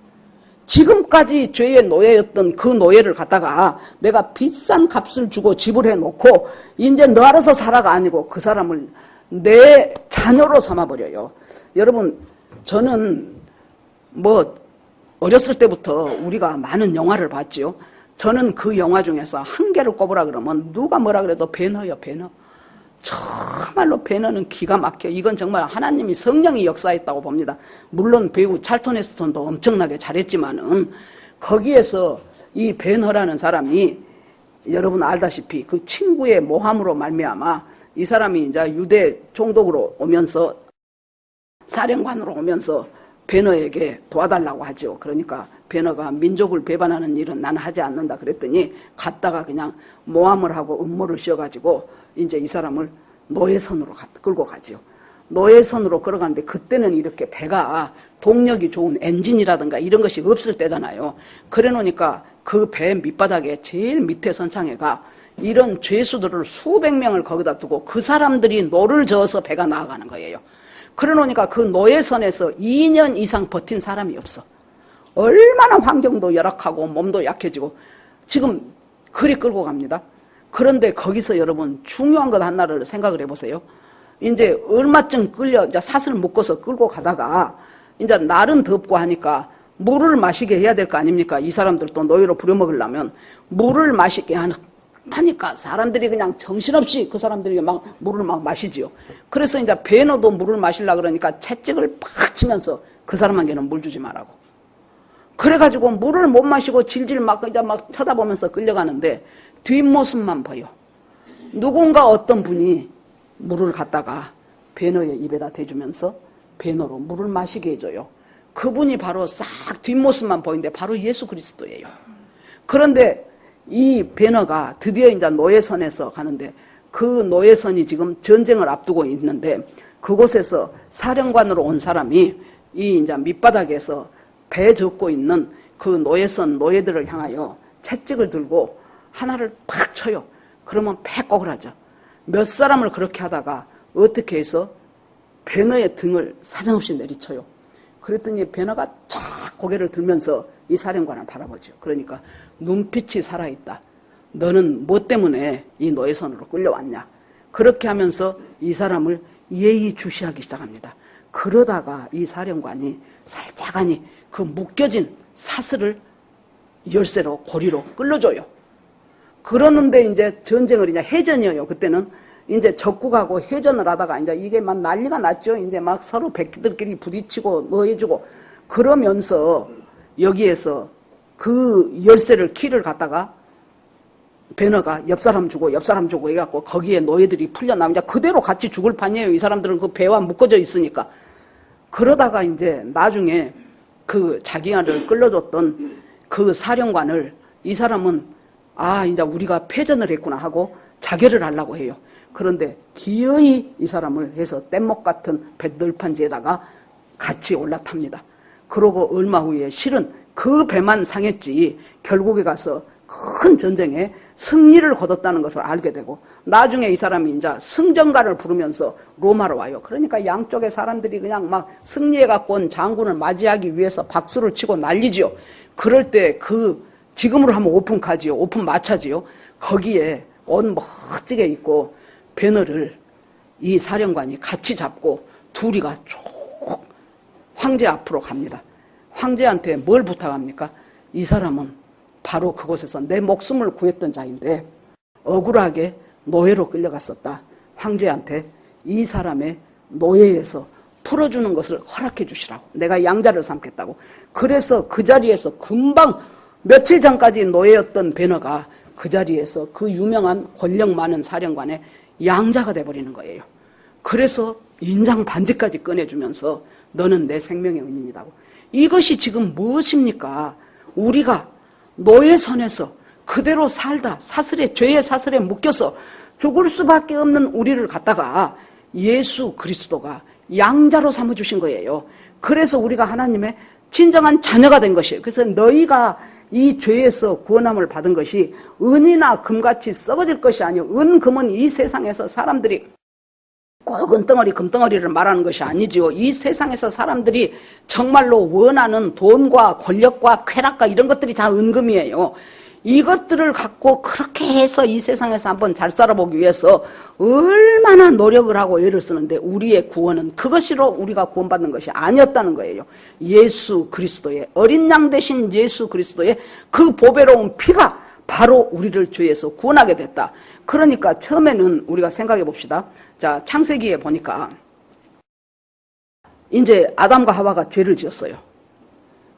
지금까지 죄의 노예였던 그 노예를 갖다가 내가 비싼 값을 주고 지불해 놓고 이제 너 알아서 살아가 아니고 그 사람을 내 자녀로 삼아버려요. 여러분 저는 어렸을 때부터 우리가 많은 영화를 봤죠. 저는 그 영화 중에서 한 개를 꼽으라 그러면 누가 뭐라 그래도 배너요, 배너. 정말로 배너는 기가 막혀. 이건 정말 하나님이 성령이 역사했다고 봅니다. 물론 배우 찰턴 헤스턴도 엄청나게 잘했지만은 거기에서 이 배너라는 사람이 여러분 알다시피 그 친구의 모함으로 말미암아 이 사람이 이제 유대 총독으로 오면서 사령관으로 오면서 배너에게 도와달라고 하죠. 그러니까 배너가 민족을 배반하는 일은 나는 하지 않는다 그랬더니 갔다가 그냥 모함을 하고 음모를 씌워가지고 이제 이 사람을 노예선으로 끌고 가죠. 노예선으로 끌어가는데 그때는 이렇게 배가 동력이 좋은 엔진이라든가 이런 것이 없을 때잖아요. 그래 놓으니까 그 배 밑바닥에 제일 밑에 선창에가 이런 죄수들을 수백 명을 거기다 두고 그 사람들이 노를 저어서 배가 나아가는 거예요. 그래 놓으니까 그 노예선에서 2년 이상 버틴 사람이 없어. 얼마나 환경도 열악하고 몸도 약해지고 지금 그리 끌고 갑니다. 그런데 거기서 여러분 중요한 것 하나를 생각을 해보세요. 이제 얼마쯤 이제 사슬 묶어서 끌고 가다가 이제 날은 덥고 하니까 물을 마시게 해야 될 거 아닙니까? 이 사람들 또 노예로 부려먹으려면 물을 마시게 하니까 사람들이 그냥 정신없이 그 사람들이 막 물을 막 마시지요. 그래서 이제 배너도 물을 마시려고 그러니까 채찍을 팍 치면서 그 사람에게는 물 주지 말라고. 그래가지고 물을 못 마시고 질질 막 쳐다보면서 끌려가는데 뒷모습만 보여. 누군가 어떤 분이 물을 갖다가 베너의 입에다 대주면서 베너로 물을 마시게 해줘요. 그분이 바로 싹 뒷모습만 보이는데 바로 예수 그리스도예요. 그런데 이 베너가 드디어 이제 노예선에서 가는데 그 노예선이 지금 전쟁을 앞두고 있는데 그곳에서 사령관으로 온 사람이 이 이제 밑바닥에서 배 젓고 있는 그 노예선 노예들을 향하여 채찍을 들고 하나를 팍 쳐요. 그러면 팩 꼬그라져. 몇 사람을 그렇게 하다가 어떻게 해서 베너의 등을 사정없이 내리쳐요. 그랬더니 베너가 쫙 고개를 들면서 이 사령관을 바라보죠. 그러니까 눈빛이 살아있다. 너는 뭐 때문에 이 노예선으로 끌려왔냐. 그렇게 하면서 이 사람을 예의주시하기 시작합니다. 그러다가 이 사령관이 살짝하니 그 묶여진 사슬을 열쇠로 고리로 끌어줘요. 그러는데 이제 전쟁을 이제 해전이에요. 그때는 이제 적국하고 해전을 하다가 이제 이게 막 난리가 났죠. 이제 막 서로 백들끼리 부딪히고 뭐 해주고 그러면서 여기에서 그 열쇠를 키를 갖다가 베너가 옆 사람 주고 해갖고 거기에 노예들이 풀려나오면 그대로 같이 죽을 판이에요. 이 사람들은 그 배와 묶어져 있으니까. 그러다가 이제 나중에 그 자기를 끌려줬던 그 사령관을 이 사람은 이제 우리가 패전을 했구나 하고 자결을 하려고 해요. 그런데 기어이 이 사람을 해서 뗏목 같은 뱃들판지에다가 같이 올라탑니다. 그러고 얼마 후에 실은 그 배만 상했지 결국에 가서 큰 전쟁에 승리를 거뒀다는 것을 알게 되고 나중에 이 사람이 이제 승전가를 부르면서 로마로 와요. 그러니까 양쪽의 사람들이 그냥 막 승리해 갖고 온 장군을 맞이하기 위해서 박수를 치고 난리지요. 그럴 때 지금으로 하면 오픈카지요. 오픈 마차지요. 거기에 옷 멋지게 입고 베너를 이 사령관이 같이 잡고 둘이가 쭉 황제 앞으로 갑니다. 황제한테 뭘 부탁합니까? 이 사람은 바로 그곳에서 내 목숨을 구했던 자인데 억울하게 노예로 끌려갔었다. 황제한테 이 사람의 노예에서 풀어주는 것을 허락해 주시라고. 내가 양자를 삼겠다고. 그래서 그 자리에서 금방 며칠 전까지 노예였던 베너가 그 자리에서 그 유명한 권력 많은 사령관의 양자가 돼버리는 거예요. 그래서 인장 반지까지 꺼내주면서 너는 내 생명의 은인이라고. 이것이 지금 무엇입니까? 우리가 노예선에서 그대로 살다 죄의 사슬에 묶여서 죽을 수밖에 없는 우리를 갖다가 예수 그리스도가 양자로 삼아주신 거예요. 그래서 우리가 하나님의 진정한 자녀가 된 것이에요. 그래서 너희가 이 죄에서 구원함을 받은 것이 은이나 금같이 썩어질 것이 아니요 은, 금은 이 세상에서 사람들이 꼭 은덩어리, 금덩어리를 말하는 것이 아니지요. 이 세상에서 사람들이 정말로 원하는 돈과 권력과 쾌락과 이런 것들이 다 은금이에요. 이것들을 갖고 그렇게 해서 이 세상에서 한번 잘 살아보기 위해서 얼마나 노력을 하고 애를 쓰는데 우리의 구원은 그것으로 우리가 구원받는 것이 아니었다는 거예요. 예수 그리스도의 어린 양 되신 예수 그리스도의 그 보배로운 피가 바로 우리를 죄에서 구원하게 됐다. 그러니까 처음에는 우리가 생각해 봅시다. 자, 창세기에 보니까 이제 아담과 하와가 죄를 지었어요.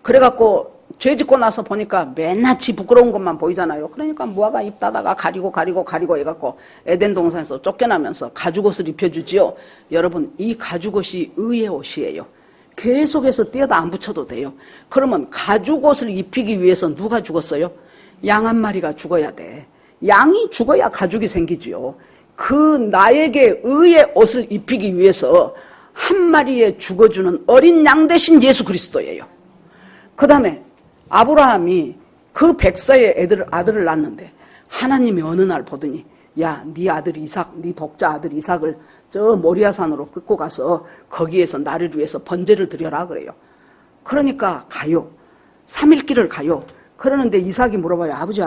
그래갖고 죄 짓고 나서 보니까 맨낯이 부끄러운 것만 보이잖아요. 그러니까 무화과 잎 따다가 가리고 해갖고 에덴 동산에서 쫓겨나면서 가죽옷을 입혀주지요. 여러분, 이 가죽옷이 의의 옷이에요. 계속해서 떼어다 안 붙여도 돼요. 그러면 가죽옷을 입히기 위해서 누가 죽었어요? 양 한 마리가 죽어야 돼. 양이 죽어야 가죽이 생기지요. 그 나에게 의의 옷을 입히기 위해서 한 마리에 죽어주는 어린 양 대신 예수 그리스도예요. 그 다음에 아브라함이 그 백사의 아들을 낳았는데 하나님이 어느 날 보더니 야, 네 아들 이삭, 네 독자 아들 이삭을 저 모리아산으로 끌고 가서 거기에서 나를 위해서 번제를 드려라 그래요. 그러니까 가요. 3일길을 가요. 그러는데 이삭이 물어봐요. 아버지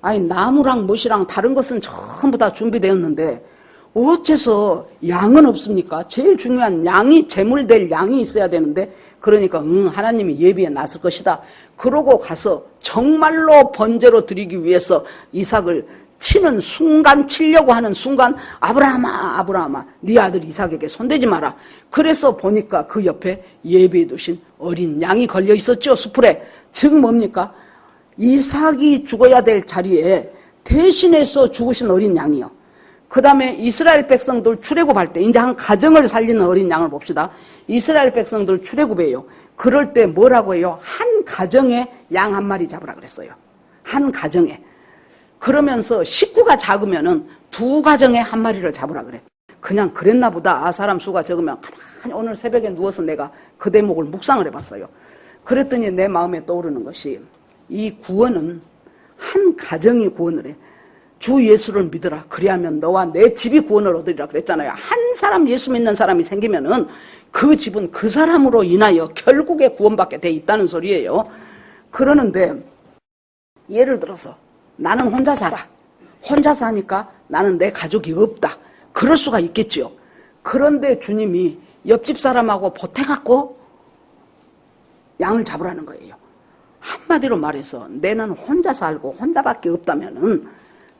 아니 나무랑 못이랑 다른 것은 전부 다 준비되었는데 어째서 양은 없습니까? 제일 중요한 양이 제물될 양이 있어야 되는데 그러니까 하나님이 예비해 놨을 것이다. 그러고 가서 정말로 번제로 드리기 위해서 이삭을 치려고 하는 순간 아브라함아 네 아들 이삭에게 손대지 마라. 그래서 보니까 그 옆에 예비해 두신 어린 양이 걸려 있었죠. 수풀에 즉 뭡니까? 이삭이 죽어야 될 자리에 대신해서 죽으신 어린 양이요. 그 다음에 이스라엘 백성들 출애굽할 때, 이제 한 가정을 살리는 어린 양을 봅시다. 이스라엘 백성들 출애굽해요. 그럴 때 뭐라고 해요? 한 가정에 양 한 마리 잡으라 그랬어요. 한 가정에. 그러면서 식구가 작으면은 두 가정에 한 마리를 잡으라 그래. 그냥 그랬나 보다. 사람 수가 적으면 가만히 오늘 새벽에 누워서 내가 그 대목을 묵상을 해봤어요. 그랬더니 내 마음에 떠오르는 것이, 이 구원은 한 가정이 구원을 해. 주 예수를 믿으라. 그리하면 너와 내 집이 구원을 얻으리라 그랬잖아요. 한 사람 예수 믿는 사람이 생기면은 그 집은 그 사람으로 인하여 결국에 구원받게 돼 있다는 소리예요. 그러는데 예를 들어서 나는 혼자 살아. 혼자 사니까 나는 내 가족이 없다. 그럴 수가 있겠지요. 그런데 주님이 옆집 사람하고 보태갖고 양을 잡으라는 거예요. 한마디로 말해서 내는 혼자 살고 혼자밖에 없다면은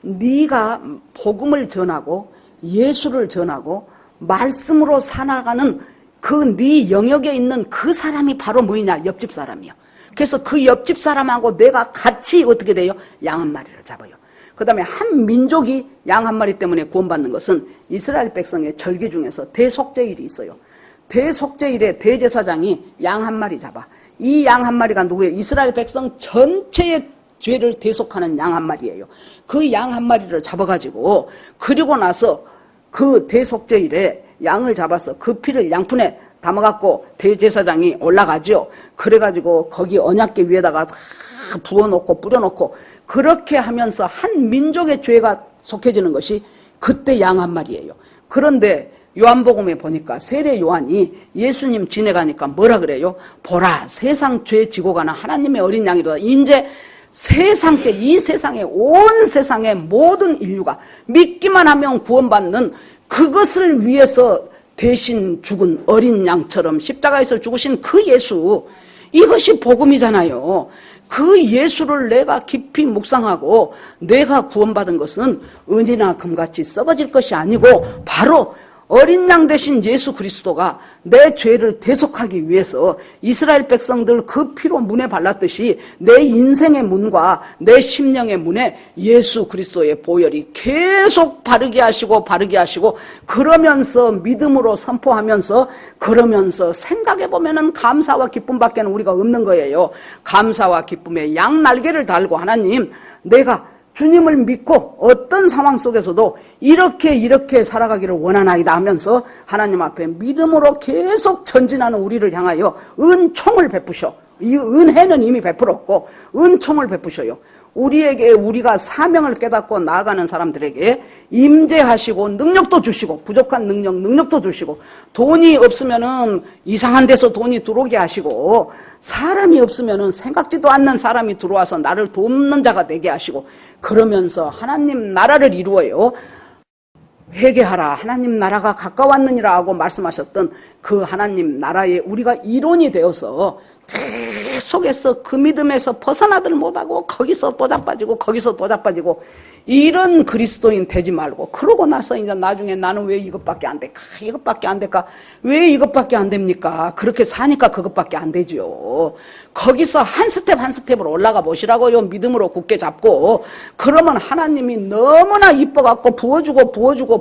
네가 복음을 전하고 예수를 전하고 말씀으로 살아가는 그 네 영역에 있는 그 사람이 바로 뭐냐? 옆집 사람이요. 그래서 그 옆집 사람하고 내가 같이 어떻게 돼요? 양 한 마리를 잡아요. 그 다음에 한 민족이 양 한 마리 때문에 구원받는 것은 이스라엘 백성의 절기 중에서 대속죄일이 있어요. 대속죄일에 대제사장이 양 한 마리 잡아. 이 양 한 마리가 누구예요? 이스라엘 백성 전체의 죄를 대속하는 양 한 마리예요. 그 양 한 마리를 잡아가지고 그리고 나서 그 대속죄일에 양을 잡아서 그 피를 양푼에 담아갖고 대제사장이 올라가죠. 그래가지고 거기 언약궤 위에다가 다 부어놓고 뿌려놓고 그렇게 하면서 한 민족의 죄가 속해지는 것이 그때 양 한 마리예요. 그런데 요한복음에 보니까 세례 요한이 예수님 지내가니까 뭐라 그래요? 보라, 세상 죄 지고 가는 하나님의 어린 양이로다. 이제 세상죄, 이 세상에 온 세상의 모든 인류가 믿기만 하면 구원받는 그것을 위해서 대신 죽은 어린 양처럼 십자가에서 죽으신 그 예수, 이것이 복음이잖아요. 그 예수를 내가 깊이 묵상하고 내가 구원받은 것은 은이나 금같이 썩어질 것이 아니고 바로 어린 양 대신 예수 그리스도가 내 죄를 대속하기 위해서 이스라엘 백성들 그 피로 문에 발랐듯이 내 인생의 문과 내 심령의 문에 예수 그리스도의 보혈이 계속 바르게 하시고 그러면서 믿음으로 선포하면서 그러면서 생각해보면은 감사와 기쁨밖에 우리가 없는 거예요. 감사와 기쁨의 양날개를 달고 하나님, 내가 주님을 믿고 어떤 상황 속에서도 이렇게 살아가기를 원하나이다 하면서 하나님 앞에 믿음으로 계속 전진하는 우리를 향하여 은총을 베푸셔. 이 은혜는 이미 베풀었고 은총을 베푸셔요. 우리에게 우리가 사명을 깨닫고 나아가는 사람들에게 임재하시고 능력도 주시고 부족한 능력도 주시고 돈이 없으면은 이상한 데서 돈이 들어오게 하시고 사람이 없으면은 생각지도 않는 사람이 들어와서 나를 돕는 자가 되게 하시고 그러면서 하나님 나라를 이루어요. 회개하라 하나님 나라가 가까웠느니라 하고 말씀하셨던 그 하나님 나라에 우리가 일원이 되어서 계속해서 그 믿음에서 벗어나들 못하고 거기서 또 자빠지고 이런 그리스도인 되지 말고 그러고 나서 이제 나중에 나는 왜 이것밖에 안 될까 왜 이것밖에 안 됩니까? 그렇게 사니까 그것밖에 안 되죠. 거기서 한 스텝으로 올라가 보시라고요. 믿음으로 굳게 잡고 그러면 하나님이 너무나 이뻐갖고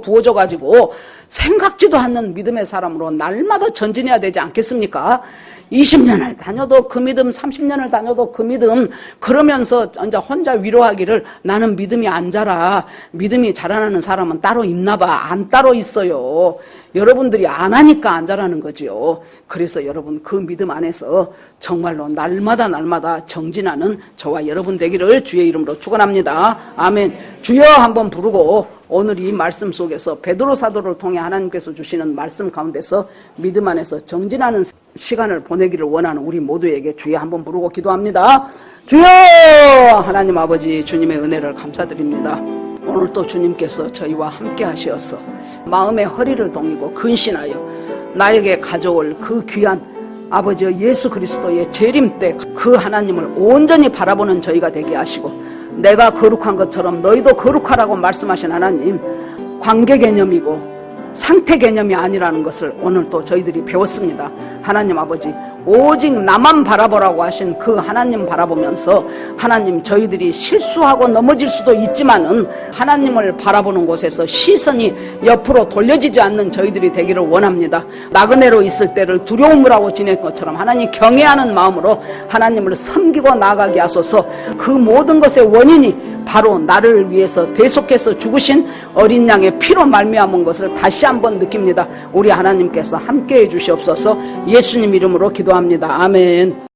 부어줘가지고 생각지도 않는 믿음의 사람으로 날마다 전진해야 되지 않겠습니까? 20년을 다녀도 그 믿음, 30년을 다녀도 그 믿음, 그러면서 이제 혼자 위로하기를 나는 믿음이 안 자라. 믿음이 자라나는 사람은 따로 있나 봐. 안 따로 있어요. 여러분들이 안 하니까 안 자라는 거죠. 그래서 여러분 그 믿음 안에서 정말로 날마다 정진하는 저와 여러분 되기를 주의 이름으로 축원합니다. 아멘. 주여 한번 부르고 오늘 이 말씀 속에서 베드로 사도를 통해 하나님께서 주시는 말씀 가운데서 믿음 안에서 정진하는 시간을 보내기를 원하는 우리 모두에게 주여 한번 부르고 기도합니다. 주여 하나님 아버지 주님의 은혜를 감사드립니다. 오늘 또 주님께서 저희와 함께 하시어서 마음의 허리를 동이고 근신하여 나에게 가져올 그 귀한 아버지 예수 그리스도의 재림 때 그 하나님을 온전히 바라보는 저희가 되게 하시고 내가 거룩한 것처럼 너희도 거룩하라고 말씀하신 하나님, 관계 개념이고 상태 개념이 아니라는 것을 오늘 또 저희들이 배웠습니다. 하나님 아버지, 오직 나만 바라보라고 하신 그 하나님 바라보면서 하나님 저희들이 실수하고 넘어질 수도 있지만은 하나님을 바라보는 곳에서 시선이 옆으로 돌려지지 않는 저희들이 되기를 원합니다. 나그네로 있을 때를 두려움을 하고 지낸 것처럼 하나님 경외하는 마음으로 하나님을 섬기고 나아가게 하소서. 그 모든 것의 원인이 바로 나를 위해서 대속해서 죽으신 어린 양의 피로 말미암은 것을 다시 한번 느낍니다. 우리 하나님께서 함께해 주시옵소서. 예수님 이름으로 기도합니다. 아멘.